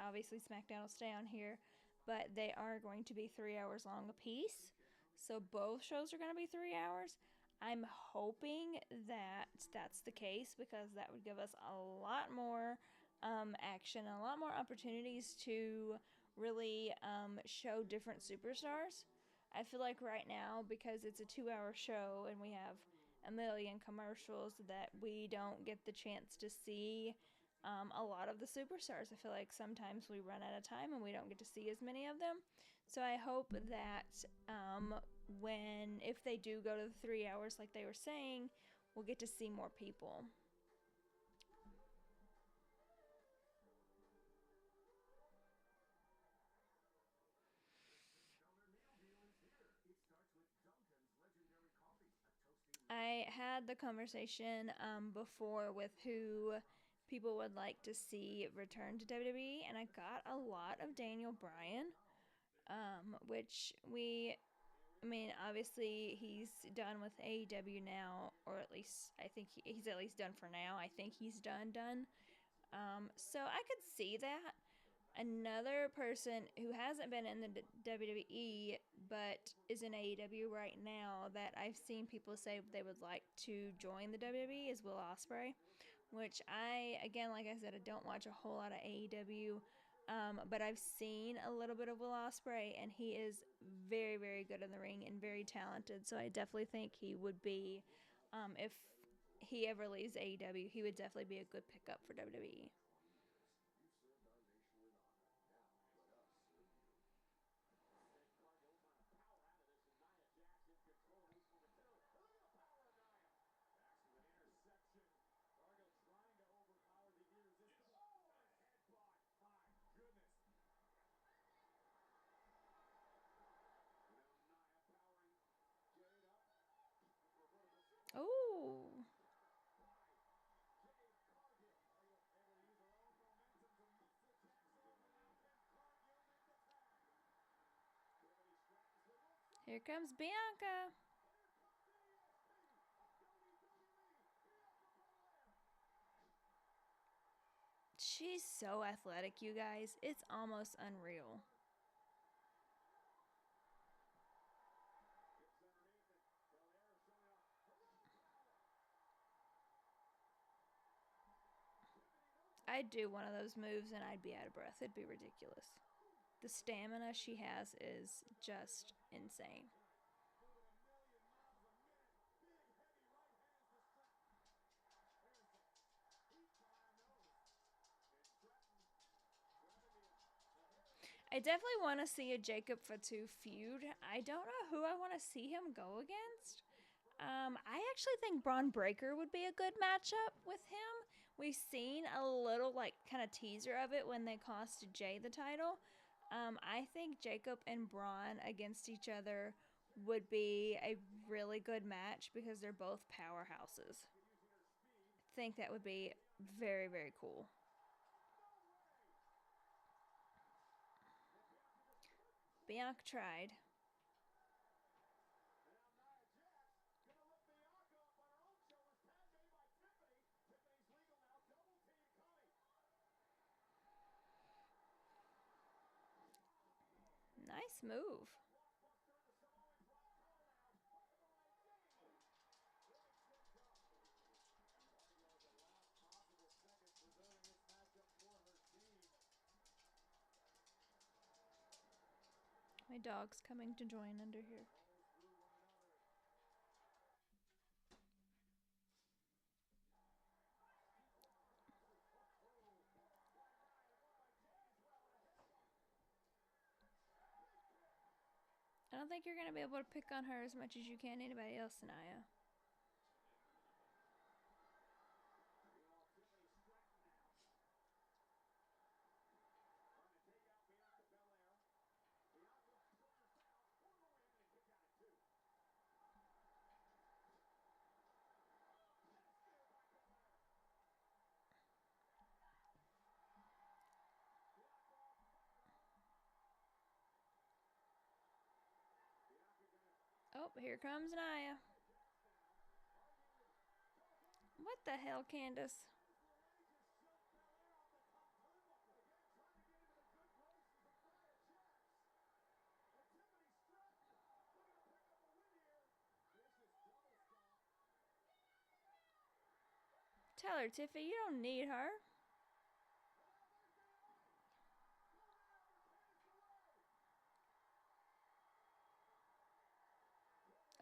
obviously SmackDown will stay on here, but they are going to be 3 hours long apiece. So both shows are going to be 3 hours. I'm hoping that that's the case because that would give us a lot more action and a lot more opportunities to really show different superstars. I feel like right now, because it's a 2 hour show and we have a million commercials, that we don't get the chance to see a lot of the superstars. I feel like sometimes we run out of time and we don't get to see as many of them. So I hope that if they do go to the 3 hours like they were saying, we'll get to see more people. I had the conversation before with who people would like to see return to WWE, and I got a lot of Daniel Bryan, which I mean, obviously he's done with AEW now, or at least I think he's at least done for now. I think he's done. So I could see that. Another person who hasn't been in the WWE but is in AEW right now that I've seen people say they would like to join the WWE is Will Ospreay, which I, again, like I said, I don't watch a whole lot of AEW, but I've seen a little bit of Will Ospreay, and he is very, very good in the ring and very talented. So I definitely think he would be, if he ever leaves AEW, he would definitely be a good pickup for WWE. Oh, here comes Bianca. She's so athletic, you guys. It's almost unreal. I'd do one of those moves and I'd be out of breath. It'd be ridiculous. The stamina she has is just insane. I definitely want to see a Jacob Fatu feud. I don't know who I want to see him go against. I actually think Braun Breaker would be a good matchup with him. We've seen a little like kind of teaser of it when they cost Jay the title. I think Jacob and Braun against each other would be a really good match because they're both powerhouses. I think that would be very, very cool. Bianca tried. Nice move. My dog's coming to join under here. I don't think you're going to be able to pick on her as much as you can anybody else, Naya. Oh, here comes Naya. What the hell, Candace? Tell her, Tiffy, you don't need her.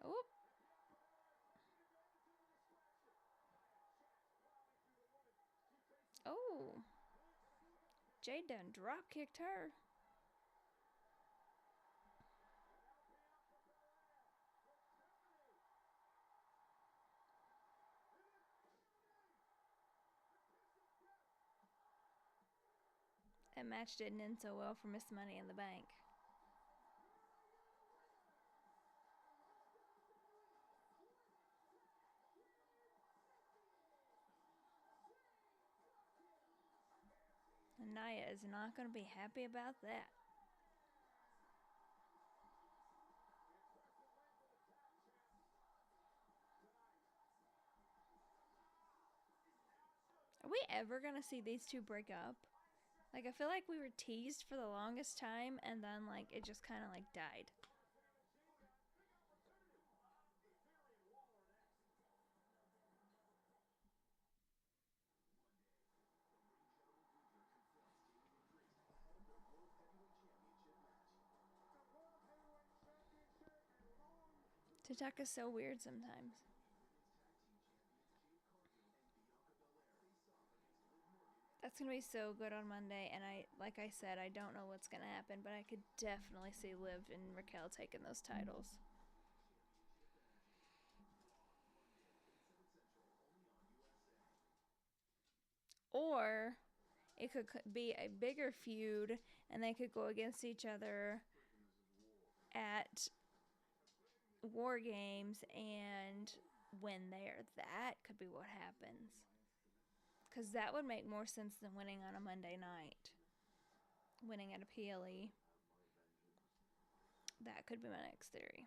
Oh. Oh. Jade done drop kicked her. That match didn't end so well for Miss Money in the Bank. And Naya is not going to be happy about that. Are we ever going to see these two break up? Like, I feel like we were teased for the longest time, and then, like, it just kind of, like, died. TikTok is so weird sometimes. That's gonna be so good on Monday, and like I said, I don't know what's gonna happen, but I could definitely see Liv and Raquel taking those titles. Or it could be a bigger feud, and they could go against each other at War Games and win there. That could be what happens. Because that would make more sense than winning on a Monday night. Winning at a PLE. That could be my next theory.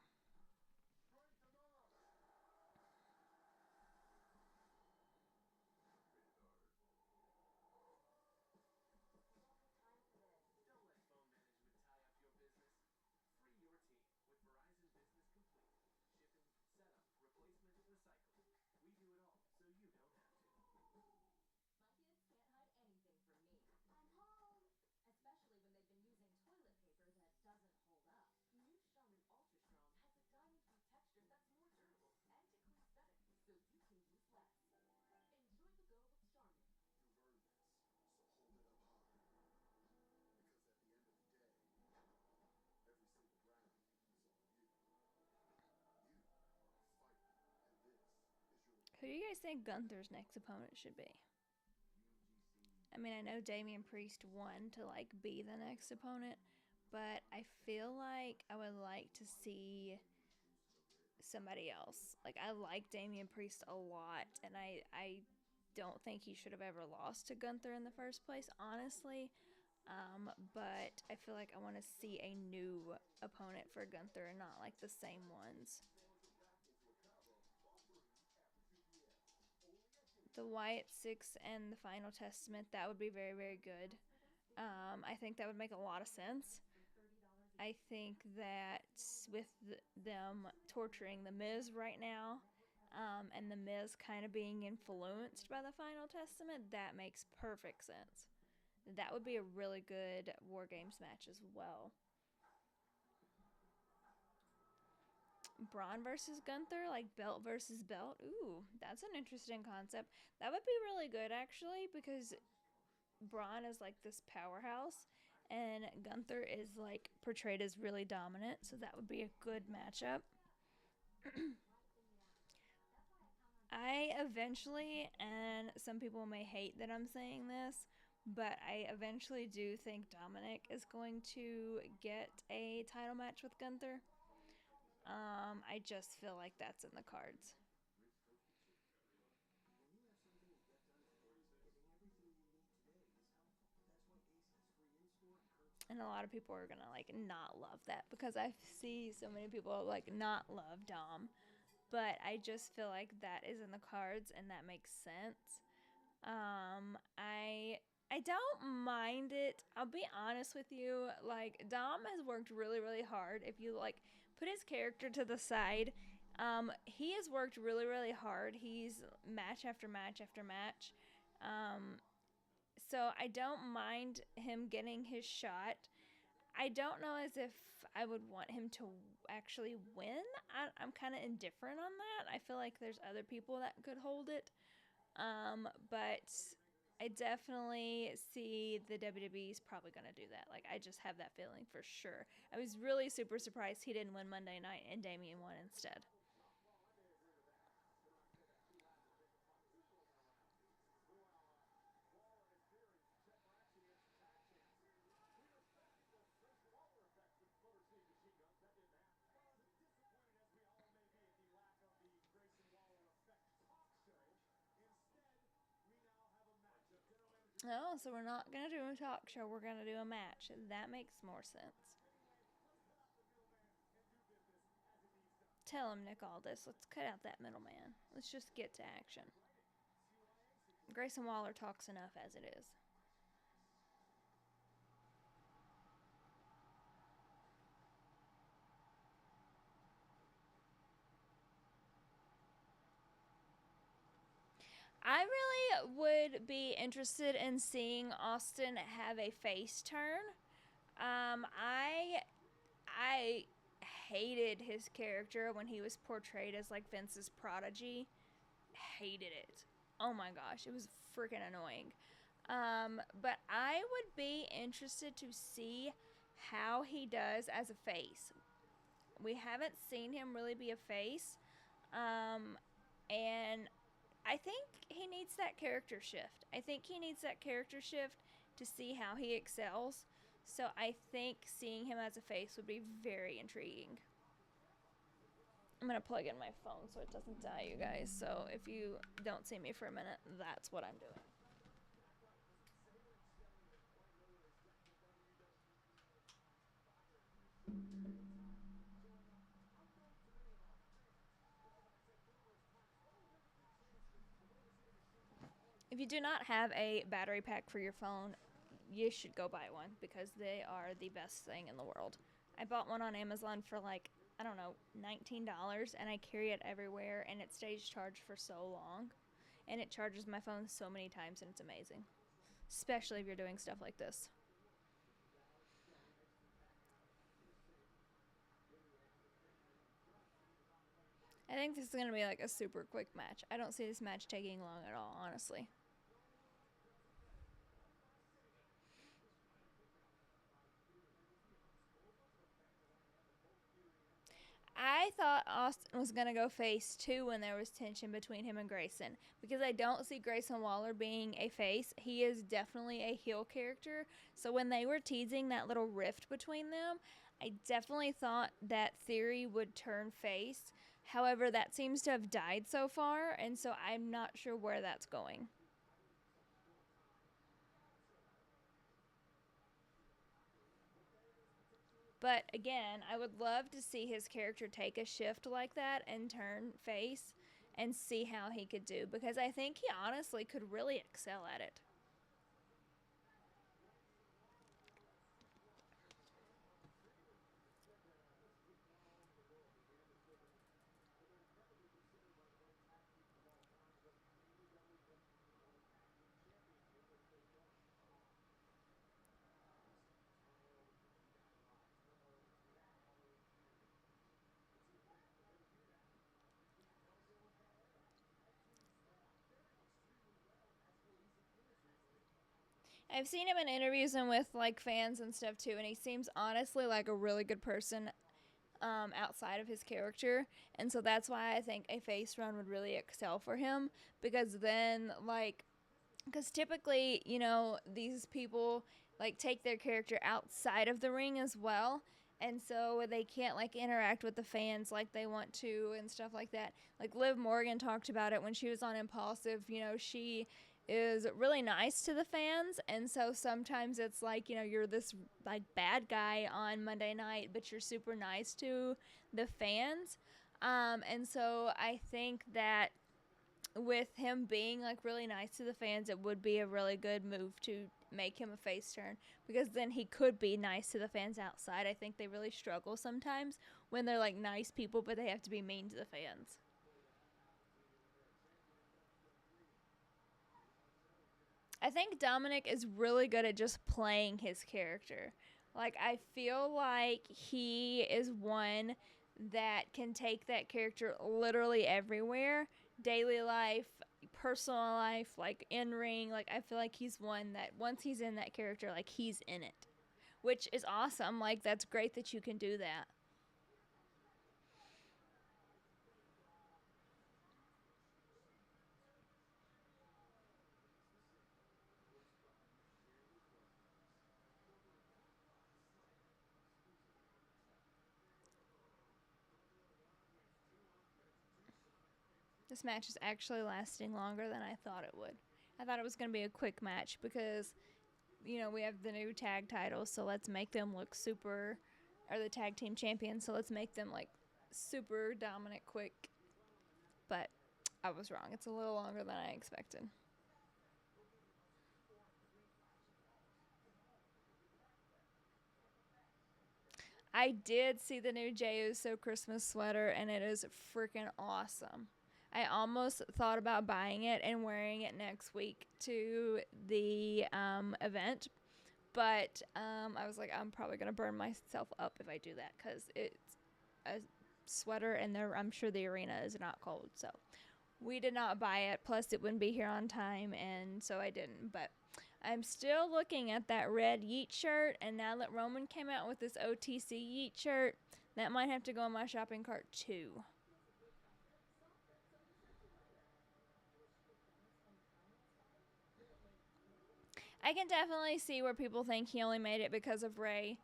Who do you guys think Gunther's next opponent should be? I mean, I know Damian Priest won to like be the next opponent, but I feel like I would like to see somebody else. Like, I like Damian Priest a lot, and I don't think he should have ever lost to Gunther in the first place, honestly. But I feel like I want to see a new opponent for Gunther and not like the same ones. The Wyatt Six and the Final Testament, that would be very, very good. I think that would make a lot of sense. I think that with them torturing The Miz right now, and The Miz kind of being influenced by the Final Testament, that makes perfect sense. That would be a really good War Games match as well. Braun versus Gunther, like belt versus belt. Ooh, that's an interesting concept. That would be really good actually, because Braun is like this powerhouse and Gunther is like portrayed as really dominant, so that would be a good matchup. I eventually, and some people may hate that I'm saying this, but I eventually do think Dominic is going to get a title match with Gunther. I just feel like that's in the cards. And a lot of people are gonna like not love that, because I see so many people like not love Dom, but I just feel like that is in the cards and that makes sense. I don't mind it. I'll be honest with you. Like, Dom has worked really, really hard. If you like put his character to the side, he has worked really, really hard. He's match after match after match. Um, so I don't mind him getting his shot. I don't know as if I would want him to actually win. I'm kind of indifferent on that. I feel like there's other people that could hold it. But I definitely see the WWE's probably going to do that. Like, I just have that feeling for sure. I was really super surprised he didn't win Monday night and Damian won instead. Oh, so we're not going to do a talk show. We're going to do a match. That makes more sense. Tell him, Nick Aldis. Let's cut out that middleman. Let's just get to action. Grayson Waller talks enough as it is. I really would be interested in seeing Austin have a face turn. I hated his character when he was portrayed as like Vince's prodigy. Hated it. Oh my gosh, it was freaking annoying. But I would be interested to see how he does as a face. We haven't seen him really be a face. And I think he needs that character shift. I think he needs that character shift to see how he excels. So I think seeing him as a face would be very intriguing. I'm going to plug in my phone so it doesn't die, you guys. So if you don't see me for a minute, that's what I'm doing. If you do not have a battery pack for your phone, you should go buy one because they are the best thing in the world. I bought one on Amazon for like, I don't know, $19, and I carry it everywhere, and it stays charged for so long, and it charges my phone so many times, and it's amazing, especially if you're doing stuff like this. I think this is going to be like a super quick match. I don't see this match taking long at all, honestly. I thought Austin was going to go face too when there was tension between him and Grayson because I don't see Grayson Waller being a face. He is definitely a heel character. So when they were teasing that little rift between them, I definitely thought that Theory would turn face. However, that seems to have died so far, and so I'm not sure where that's going. But again, I would love to see his character take a shift like that and turn face and see how he could do because I think he honestly could really excel at it. I've seen him in interviews and with like fans and stuff too, and he seems honestly like a really good person outside of his character, and so that's why I think a face run would really excel for him because then like because typically these people like take their character outside of the ring as well, and so they can't like interact with the fans like they want to and stuff like that. Like Liv Morgan talked about it when she was on Impulsive. She is really nice to the fans, and so sometimes it's like you're this like bad guy on Monday night but you're super nice to the fans. And so I think that with him being like really nice to the fans, it would be a really good move to make him a face turn because then he could be nice to the fans outside. I think they really struggle sometimes when they're like nice people but they have to be mean to the fans. I think Dominic is really good at just playing his character. Like, I feel like he is one that can take that character literally everywhere. Daily life, personal life, like in ring. Like, I feel like he's one that once he's in that character, like, he's in it. Which is awesome. Like, that's great that you can do that. This match is actually lasting longer than I thought it would. I thought it was going to be a quick match because we have the new tag titles, so let's make them look super, or the tag team champions, so let's make them like super dominant quick. But I was wrong. It's a little longer than I expected. I did see the new Jey Uso Christmas sweater, and it is freaking awesome. I almost thought about buying it and wearing it next week to the event, but I was like, I'm probably gonna burn myself up if I do that because it's a sweater and I'm sure the arena is not cold, so we did not buy it. Plus, it wouldn't be here on time, and so I didn't. But I'm still looking at that red Yeet shirt, and now that Roman came out with this OTC Yeet shirt, that might have to go in my shopping cart too. I can definitely see where people think he only made it because of Ray.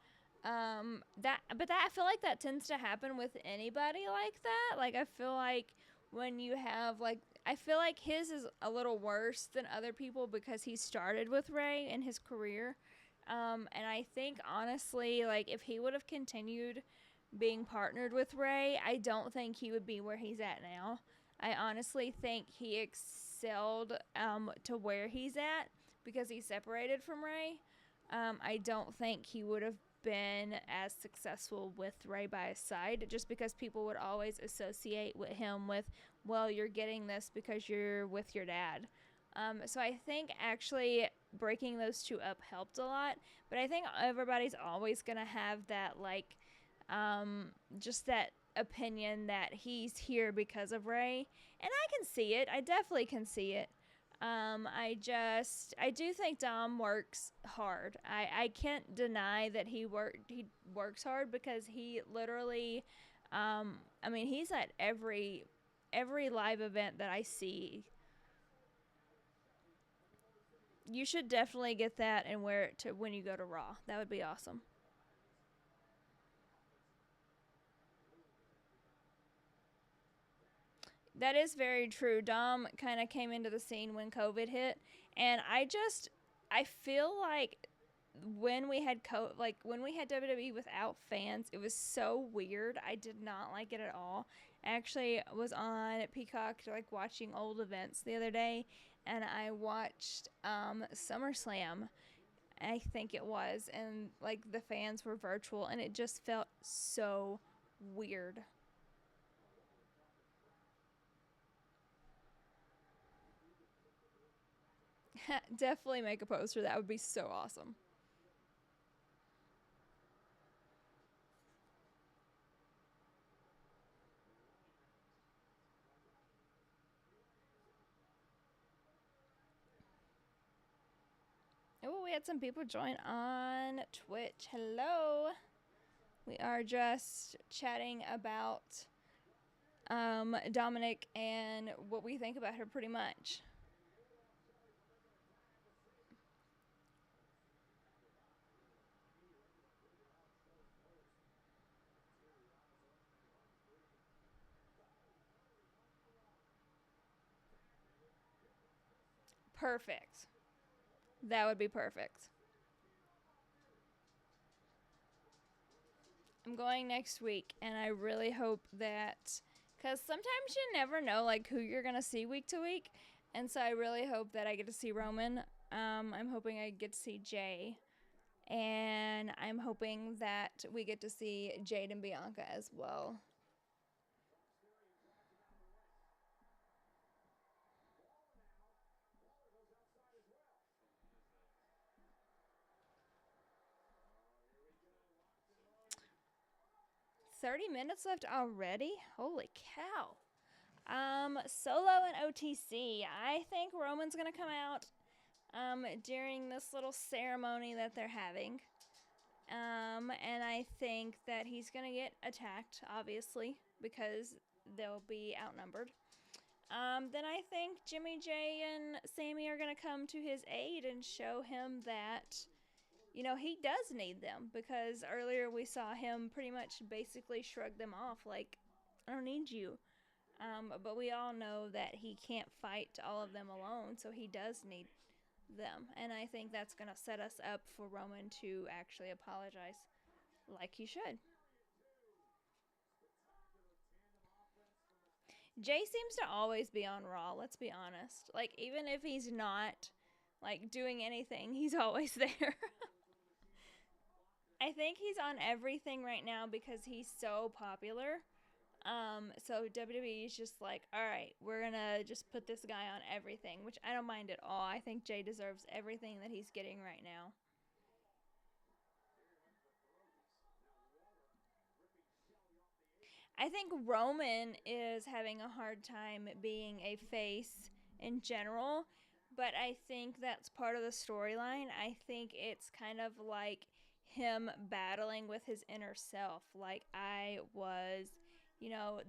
But I feel like that tends to happen with anybody like that. Like, I feel like when you have like, I feel like his is a little worse than other people because he started with Ray in his career. And I think honestly, like, if he would have continued being partnered with Ray, I don't think he would be where he's at now. I honestly think he excelled to where he's at because he separated from Ray. I don't think he would have been as successful with Ray by his side just because people would always associate with him with, well, you're getting this because you're with your dad. So I think actually breaking those two up helped a lot, but I think everybody's always going to have that, like, just that opinion that he's here because of Ray, and I can see it. I definitely can see it. I do think Dom works hard. I can't deny that he works hard because he literally, I mean, he's at every live event that I see. You should definitely get that and wear it to when you go to Raw. That would be awesome. That is very true. Dom kind of came into the scene when COVID hit, and I feel like when we had when we had WWE without fans, it was so weird. I did not like it at all. I actually was on Peacock like watching old events the other day, and I watched SummerSlam, I think it was, and like the fans were virtual, and it just felt so weird. Definitely make a poster. That would be so awesome. Oh, we had some people join on Twitch. Hello. We are just chatting about Dominic and what we think about her pretty much. Perfect. That would be perfect. I'm going next week, and I really hope that, because sometimes you never know like who you're gonna see week to week, and so I really hope that I get to see Roman. I'm hoping I get to see Jay, and I'm hoping that we get to see Jade and Bianca as well. 30 minutes left already? Holy cow. Solo and OTC. I think Roman's gonna come out during this little ceremony that they're having. And I think that he's gonna get attacked, obviously, because they'll be outnumbered. Then I think Jimmy J and Sammy are gonna come to his aid and show him that, you know, he does need them, because earlier we saw him pretty much basically shrug them off like, I don't need you. But we all know that he can't fight all of them alone, so he does need them. And I think that's going to set us up for Roman to actually apologize like he should. Jay seems to always be on Raw, let's be honest. Like, even if he's not, like, doing anything, he's always there. I think he's on everything right now because he's so popular. So WWE is just like, all right, we're gonna just put this guy on everything, which I don't mind at all. I think Jay deserves everything that he's getting right now. I think Roman is having a hard time being a face in general, but I think that's part of the storyline. I think it's kind of like him battling with his inner self. Like, I was,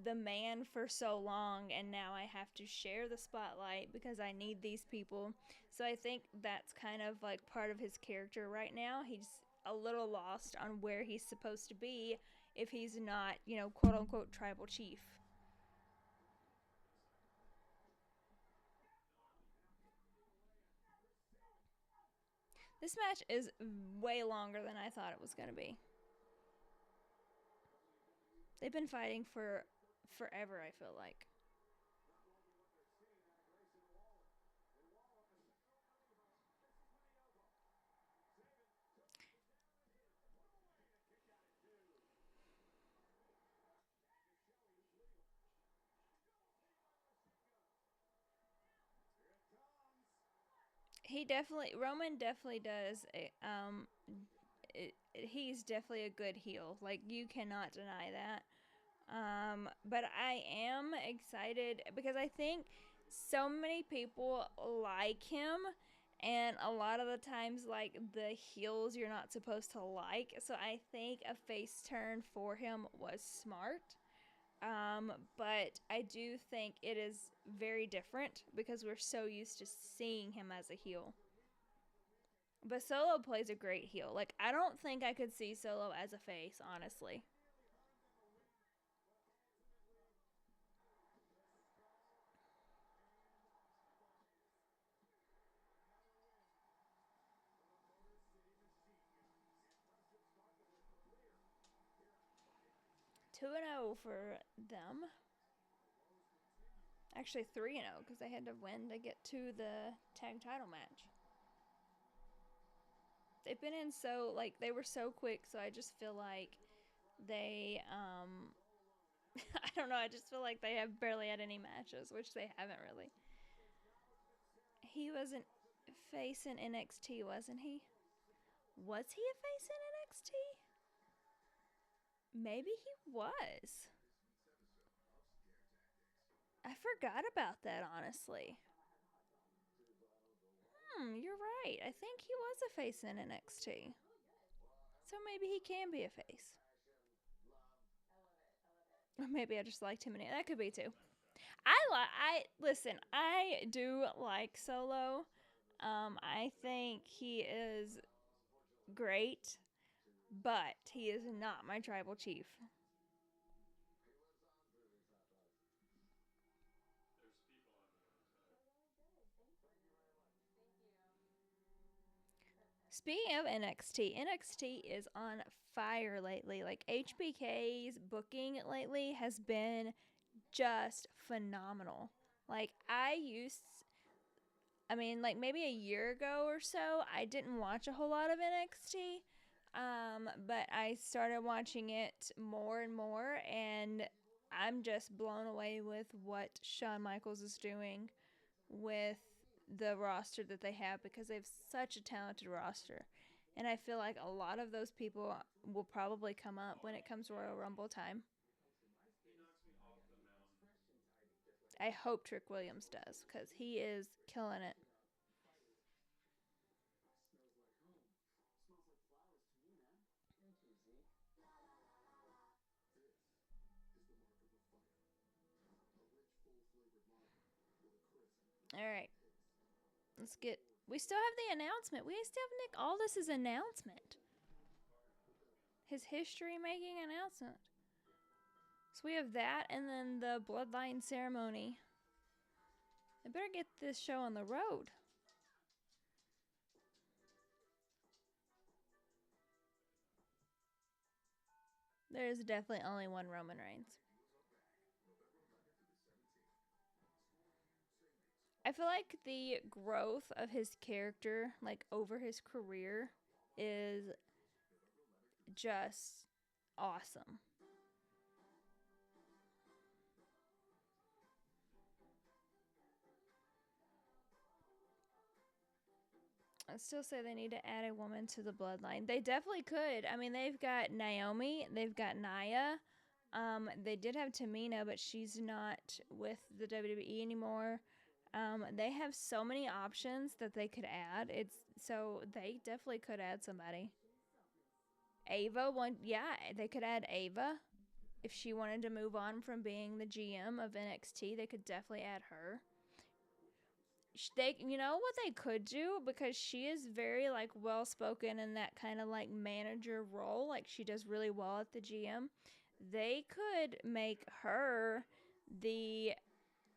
the man for so long, and now I have to share the spotlight because I need these people. So I think that's kind of like part of his character right now. He's a little lost on where he's supposed to be if he's not, quote unquote, tribal chief. This match is way longer than I thought it was going to be. They've been fighting for forever, I feel like. Roman definitely does. He's definitely a good heel. Like, you cannot deny that. But I am excited because I think so many people like him, and a lot of the times, like, the heels you're not supposed to like. So I think a face turn for him was smart. But I do think it is very different because we're so used to seeing him as a heel. But Solo plays a great heel. Like, I don't think I could see Solo as a face, honestly. 2-0 for them. Actually, 3-0 because they had to win to get to the tag title match. They've been in so, like, they were so quick, so I just feel like they, I don't know, I just feel like they have barely had any matches, which they haven't really. He wasn't face in NXT, wasn't he? Was he a face in NXT? Maybe he was. I forgot about that, honestly. You're right. I think he was a face in NXT. So maybe he can be a face. Or maybe I just liked him in it. That could be too. I listen, I do like Solo. I think he is great, but he is not my tribal chief. Speaking of NXT, NXT is on fire lately. Like, HBK's booking lately has been just phenomenal. Like, like maybe a year ago or so, I didn't watch a whole lot of NXT. But I started watching it more and more, and I'm just blown away with what Shawn Michaels is doing with the roster that they have because they have such a talented roster. And I feel like a lot of those people will probably come up when it comes to Royal Rumble time. I hope Trick Williams does because he is killing it. All right, let's get. We still have the announcement. We still have Nick Aldis's announcement. His history making announcement. So we have that and then the Bloodline ceremony. I better get this show on the road. There's definitely only one Roman Reigns. I feel like the growth of his character, like over his career, is just awesome. I still say they need to add a woman to the bloodline. They definitely could. I mean, they've got Naomi, they've got Nia. They did have Tamina, but she's not with the WWE anymore. They have so many options that they could add. It's so they definitely could add somebody. Ava, one, yeah, they could add Ava if she wanted to move on from being the GM of NXT. They could definitely add her. They, you know what they could do, because she is very like well spoken in that kind of like manager role. Like she does really well at the GM. They could make her the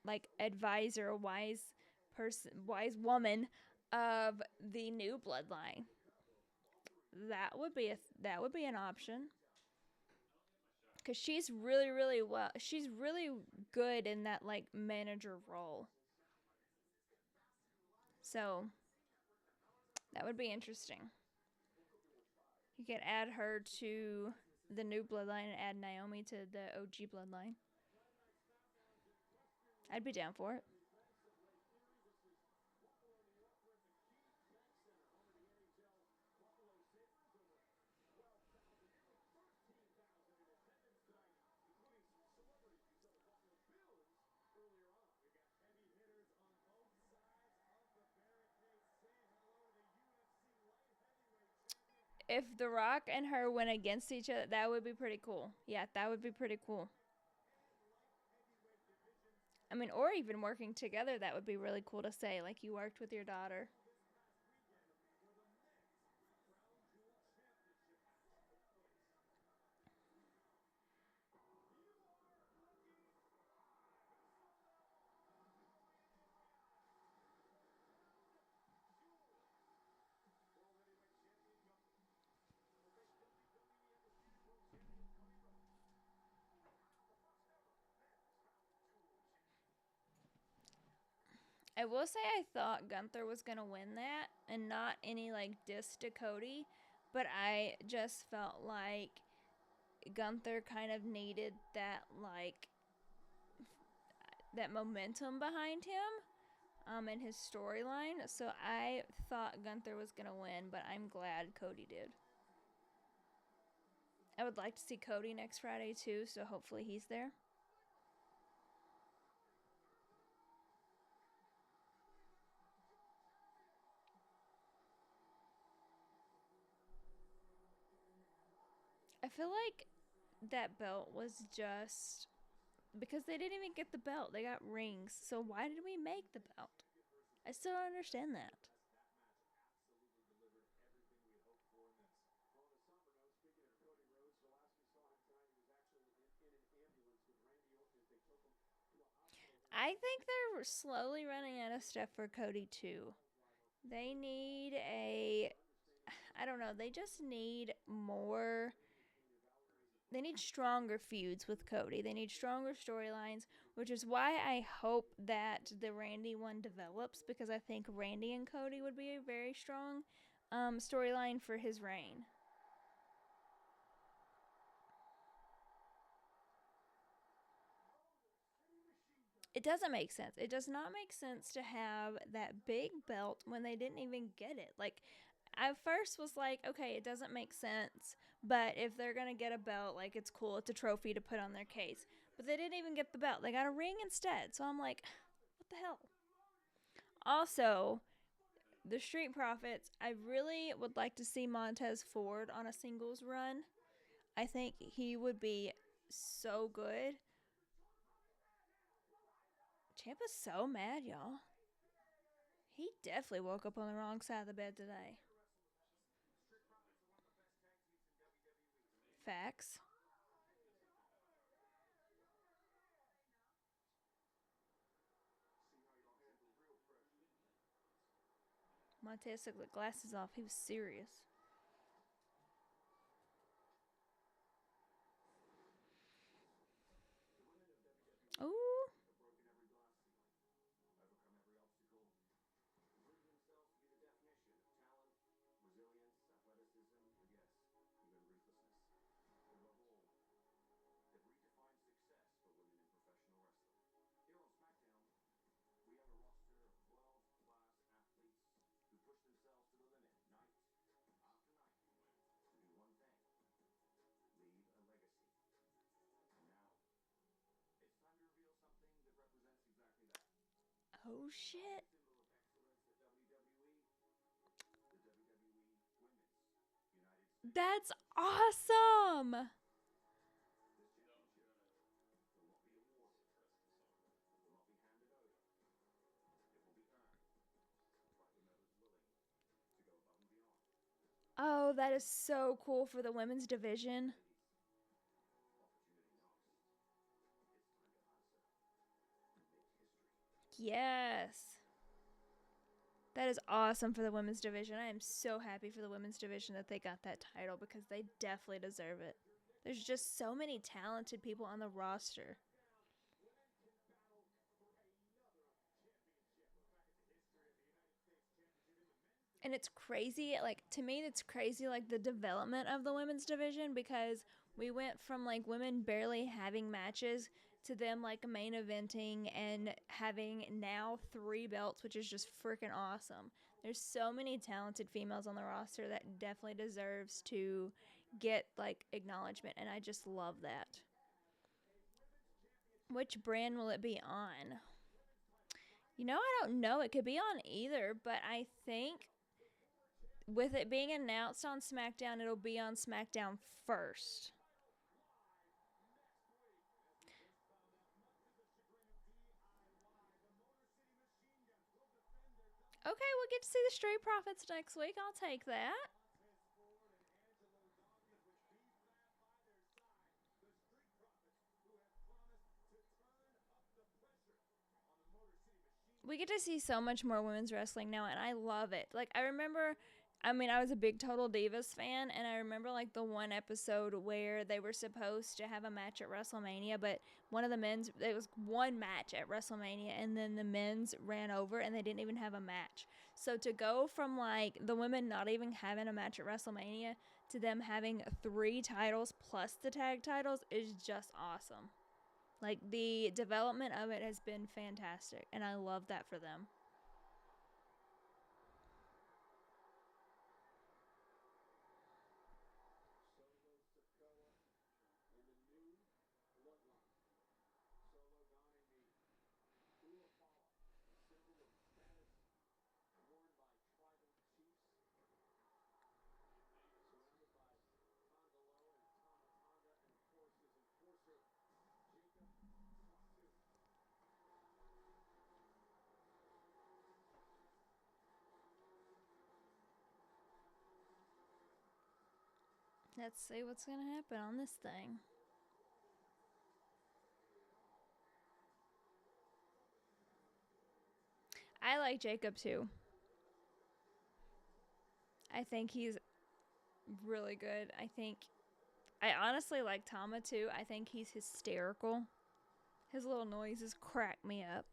like advisor, wise woman of the new bloodline. That would be an option, because she's really well. She's really good in that like manager role. So that would be interesting. You could add her to the new bloodline and add Naomi to the OG bloodline. I'd be down for it. If The Rock and her went against each other, that would be pretty cool. Yeah, that would be pretty cool. I mean, or even working together, that would be really cool to say. Like you worked with your daughter. I will say I thought Gunther was gonna win that, and not any like diss to Cody, but I just felt like Gunther kind of needed that like that momentum behind him, in his storyline. So I thought Gunther was gonna win, but I'm glad Cody did. I would like to see Cody next Friday too, so hopefully he's there. I feel like that belt was just because they didn't even get the belt. They got rings. So why did we make the belt? I still don't understand that. I think they're slowly running out of stuff for Cody too. They need a I don't know, they just need more. They need stronger feuds with Cody. They need stronger storylines, which is why I hope that the Randy one develops, because I think Randy and Cody would be a very strong storyline for his reign. It doesn't make sense. It does not make sense to have that big belt when they didn't even get it. Like, I first was like, okay, it doesn't make sense, but if they're gonna get a belt, like it's cool, it's a trophy to put on their case. But they didn't even get the belt; they got a ring instead. So I'm like, what the hell? Also, the Street Profits. I really would like to see Montez Ford on a singles run. I think he would be so good. Ciampa's so mad, y'all. He definitely woke up on the wrong side of the bed today. Facts. Montez took the glasses off. He was serious. Ooh. Oh shit. That's awesome. Oh, that is so cool for the women's division. Yes. That is awesome for the women's division. I am so happy for the women's division that they got that title because they definitely deserve it. There's just so many talented people on the roster. And it's crazy, like to me it's crazy like the development of the women's division because we went from like women barely having matches to them like main eventing and having now 3 belts, which is just freaking awesome. There's so many talented females on the roster that definitely deserves to get like acknowledgement, and I just love that. Which brand will it be on? I don't know. It could be on either, but I think with it being announced on SmackDown, it'll be on SmackDown first. Okay, we'll get to see the Street Profits next week. I'll take that. We get to see so much more women's wrestling now, and I love it. Like, I was a big Total Divas fan, and I remember, like, the one episode where they were supposed to have a match at WrestleMania, but it was one match at WrestleMania, and then the men's ran over, and they didn't even have a match. So to go from, like, the women not even having a match at WrestleMania to them having 3 titles plus the tag titles is just awesome. Like the development of it has been fantastic, and I love that for them. Let's see what's gonna happen on this thing. I like Jacob too. I think he's really good. I honestly like Tama too. I think he's hysterical. His little noises crack me up.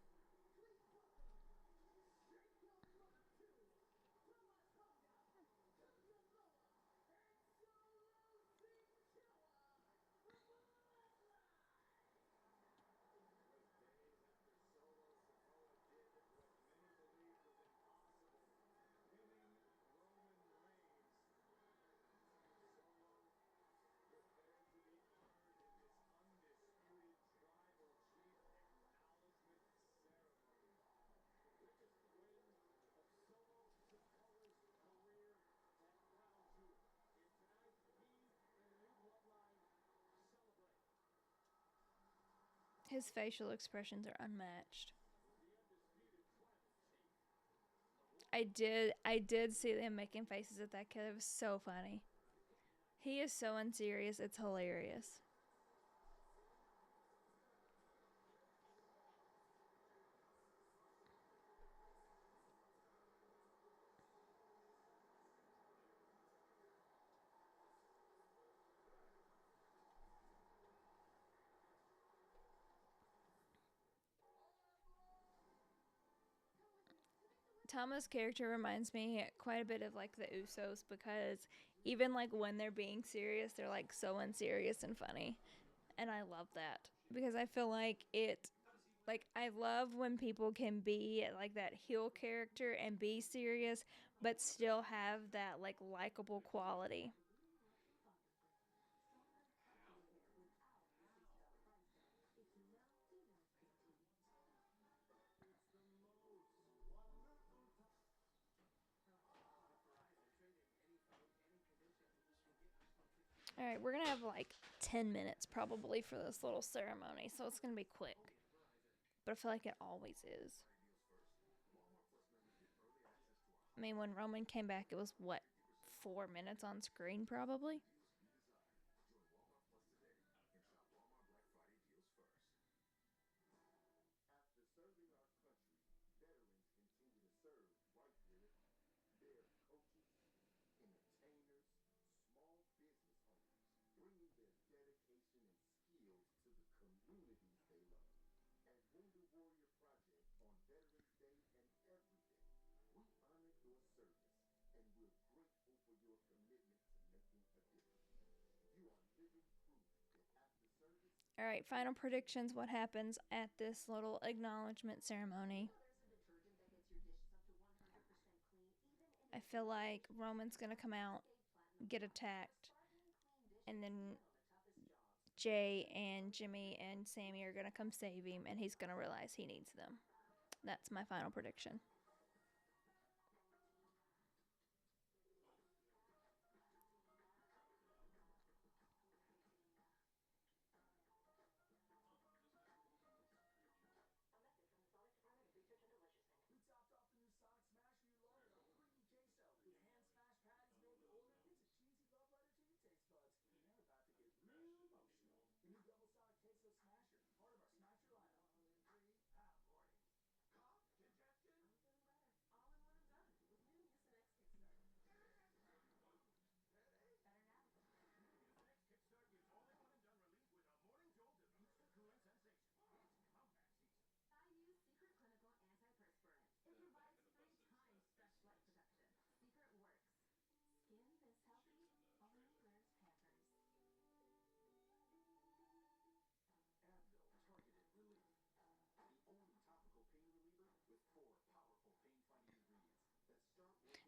His facial expressions are unmatched. I did see them making faces at that kid. It was so funny. He is so unserious. It's hilarious. Tama's character reminds me quite a bit of like the Usos because even like when they're being serious, they're like so unserious and funny. And I love that because I feel like I love when people can be like that heel character and be serious but still have that like likable quality. All right, we're going to have like 10 minutes probably for this little ceremony, so it's going to be quick. But I feel like it always is. I mean, when Roman came back, it was what, 4 minutes on screen probably? All right, final predictions. What happens at this little acknowledgement ceremony? I feel like Roman's gonna come out, get attacked, and then Jay and Jimmy and Sammy are gonna come save him, and he's gonna realize he needs them. That's my final prediction.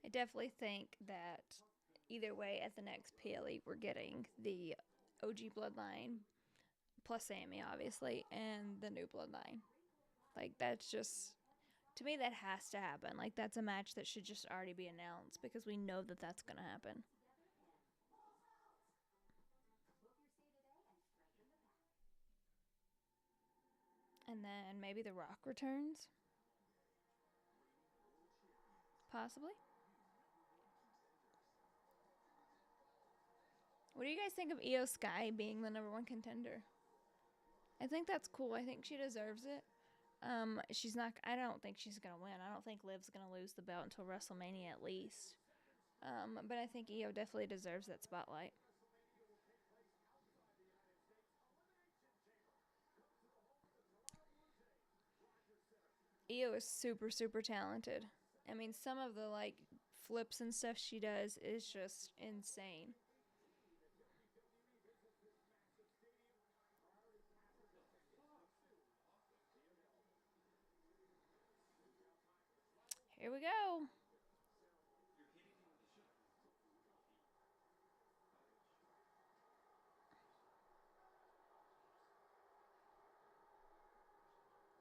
I definitely think that either way, at the next PLE, we're getting the OG Bloodline plus Sammy, obviously, and the new Bloodline. Like, that's just, to me, that has to happen. Like, that's a match that should just already be announced because we know that that's going to happen. And then maybe The Rock returns. Possibly. What do you guys think of Io Sky being the number one contender? I think that's cool. I think she deserves it. She's not. I don't think she's gonna win. I don't think Liv's gonna lose the belt until WrestleMania at least. But I think Io definitely deserves that spotlight. Io is super, super talented. I mean, some of the like flips and stuff she does is just insane. Here we go.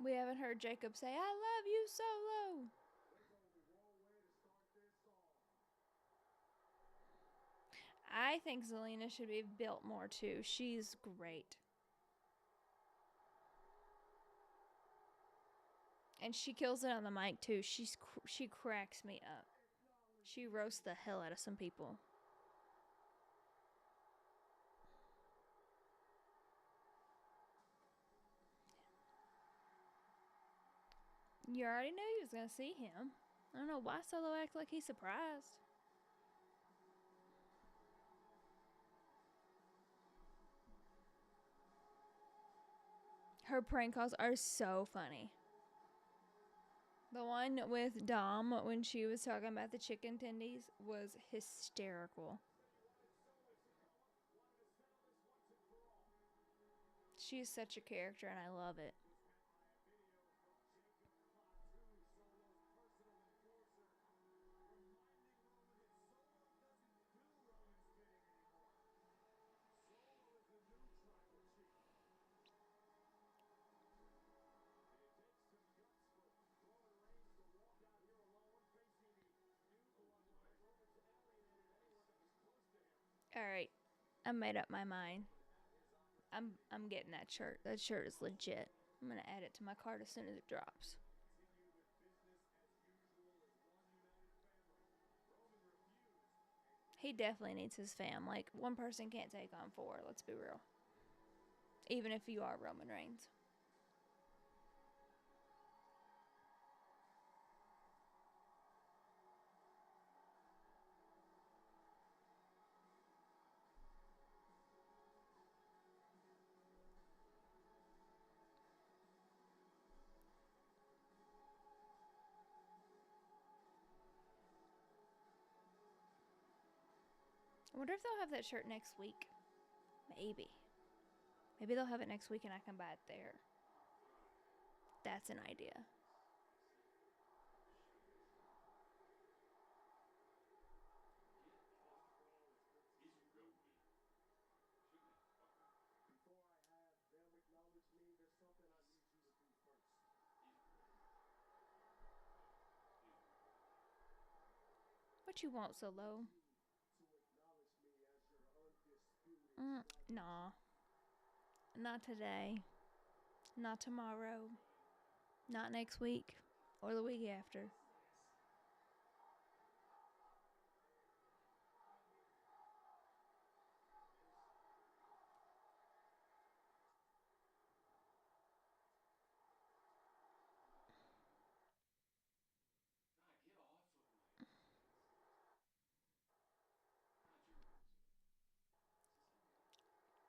We haven't heard Jacob say, "I love you, Solo." I think Zelina should be built more too. She's great. And she kills it on the mic too. She cracks me up. She roasts the hell out of some people. You already knew you was gonna see him. I don't know why Solo acts like he's surprised. Her prank calls are so funny. The one with Dom when she was talking about the chicken tendies was hysterical. She's such a character and I love it. All right. I made up my mind. I'm getting that shirt. That shirt is legit. I'm gonna add it to my cart as soon as it drops. He definitely needs his fam. Like, one person can't take on four, let's be real. Even if you are Roman Reigns. I wonder if they'll have that shirt next week. Maybe. Maybe they'll have it next week and I can buy it there. That's an idea. What you want, Solo? Nah. Not today. Not tomorrow. Not next week. Or the week after.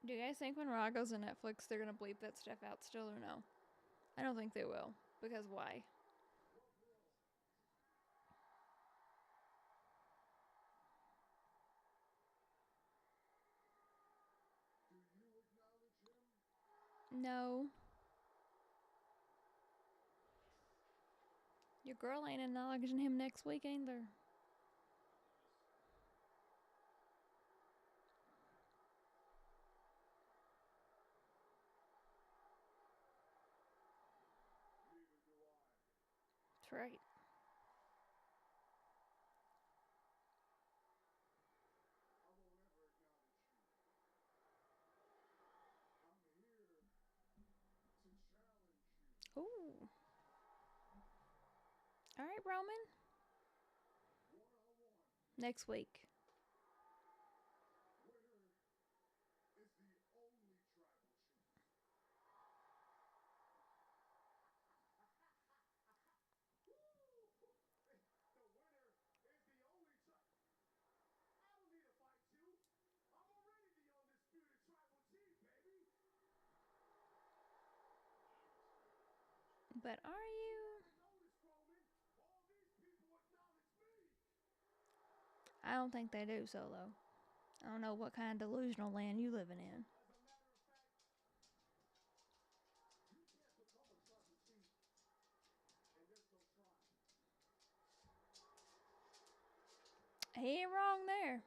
Do you guys think when Raw goes to Netflix they're gonna bleep that stuff out still or no? I don't think they will. Because why? No. Your girl ain't acknowledging him next week either. That's right. Ooh. Alright, Roman. Next week. But are you? I don't think they do, Solo. I don't know what kind of delusional land you living in. He ain't wrong there.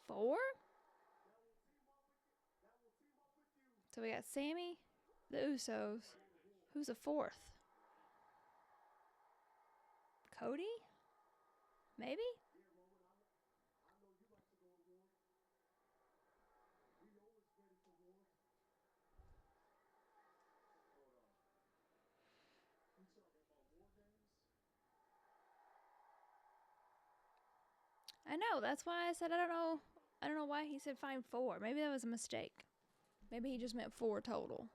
Four? So we got Sammy, the Usos. Who's the fourth? Cody? Maybe? I know. That's why I said I don't know. I don't know why he said find four. Maybe that was a mistake. Maybe he just meant four total.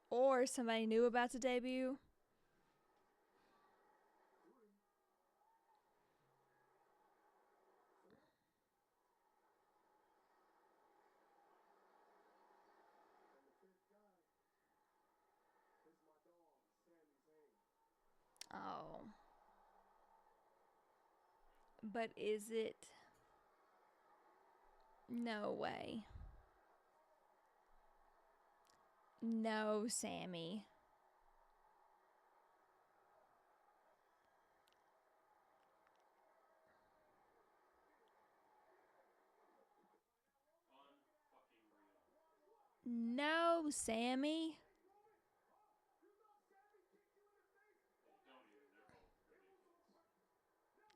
Or somebody knew about the debut. Oh. But is it? No way. No, Sammy. No, Sammy.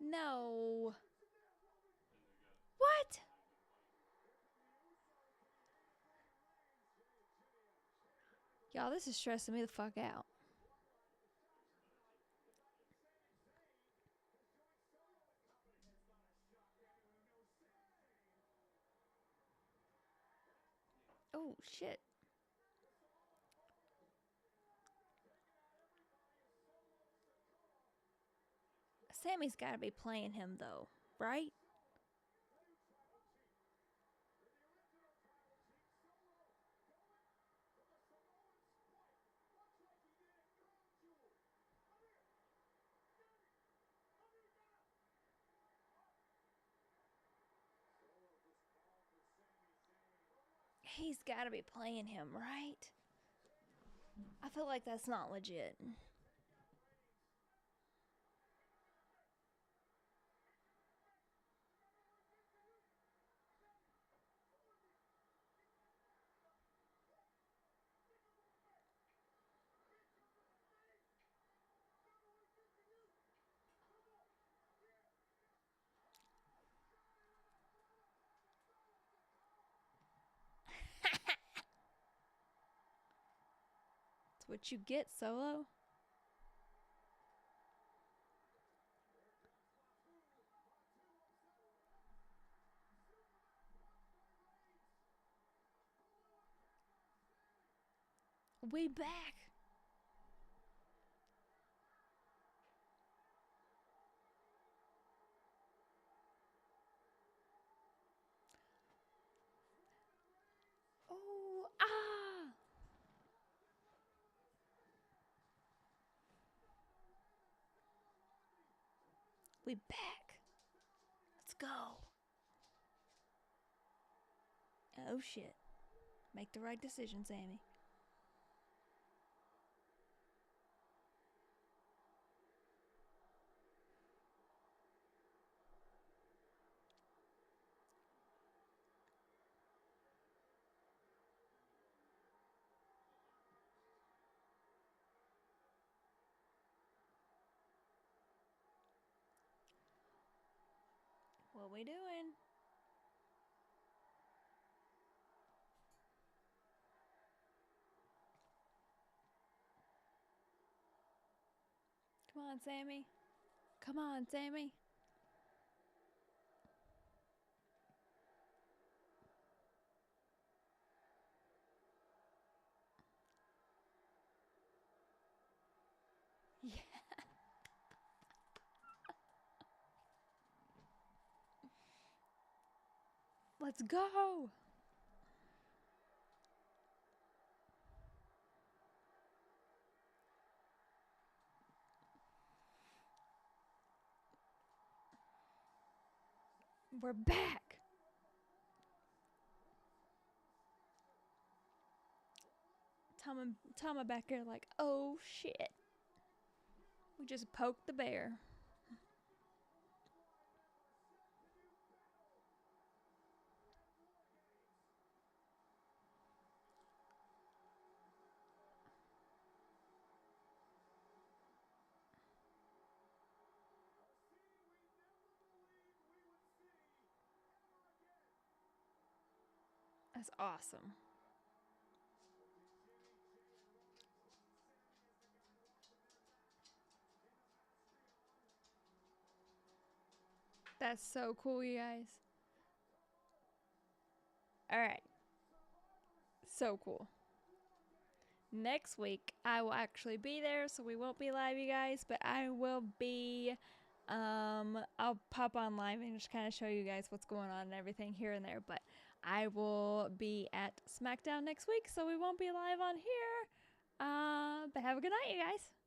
No. What? Y'all, this is stressing me the fuck out. Oh, shit. Sammy's got to be playing him, though, right? He's got to be playing him, right? I feel like that's not legit. That's what you get, Solo. We back. Oh, ah. We back. Let's go. Oh, shit. Make the right decision, Sammy. What we doing? Come on, Sammy. Come on, Sammy. Yeah. Let's go. We're back. Tama back here like, oh shit. We just poked the bear. That's awesome. That's so cool, you guys. Alright. So cool. Next week, I will actually be there, so we won't be live, you guys, but I will be, I'll pop on live and just kind of show you guys what's going on and everything here and there, but I will be at SmackDown next week, so we won't be live on here, but have a good night, you guys.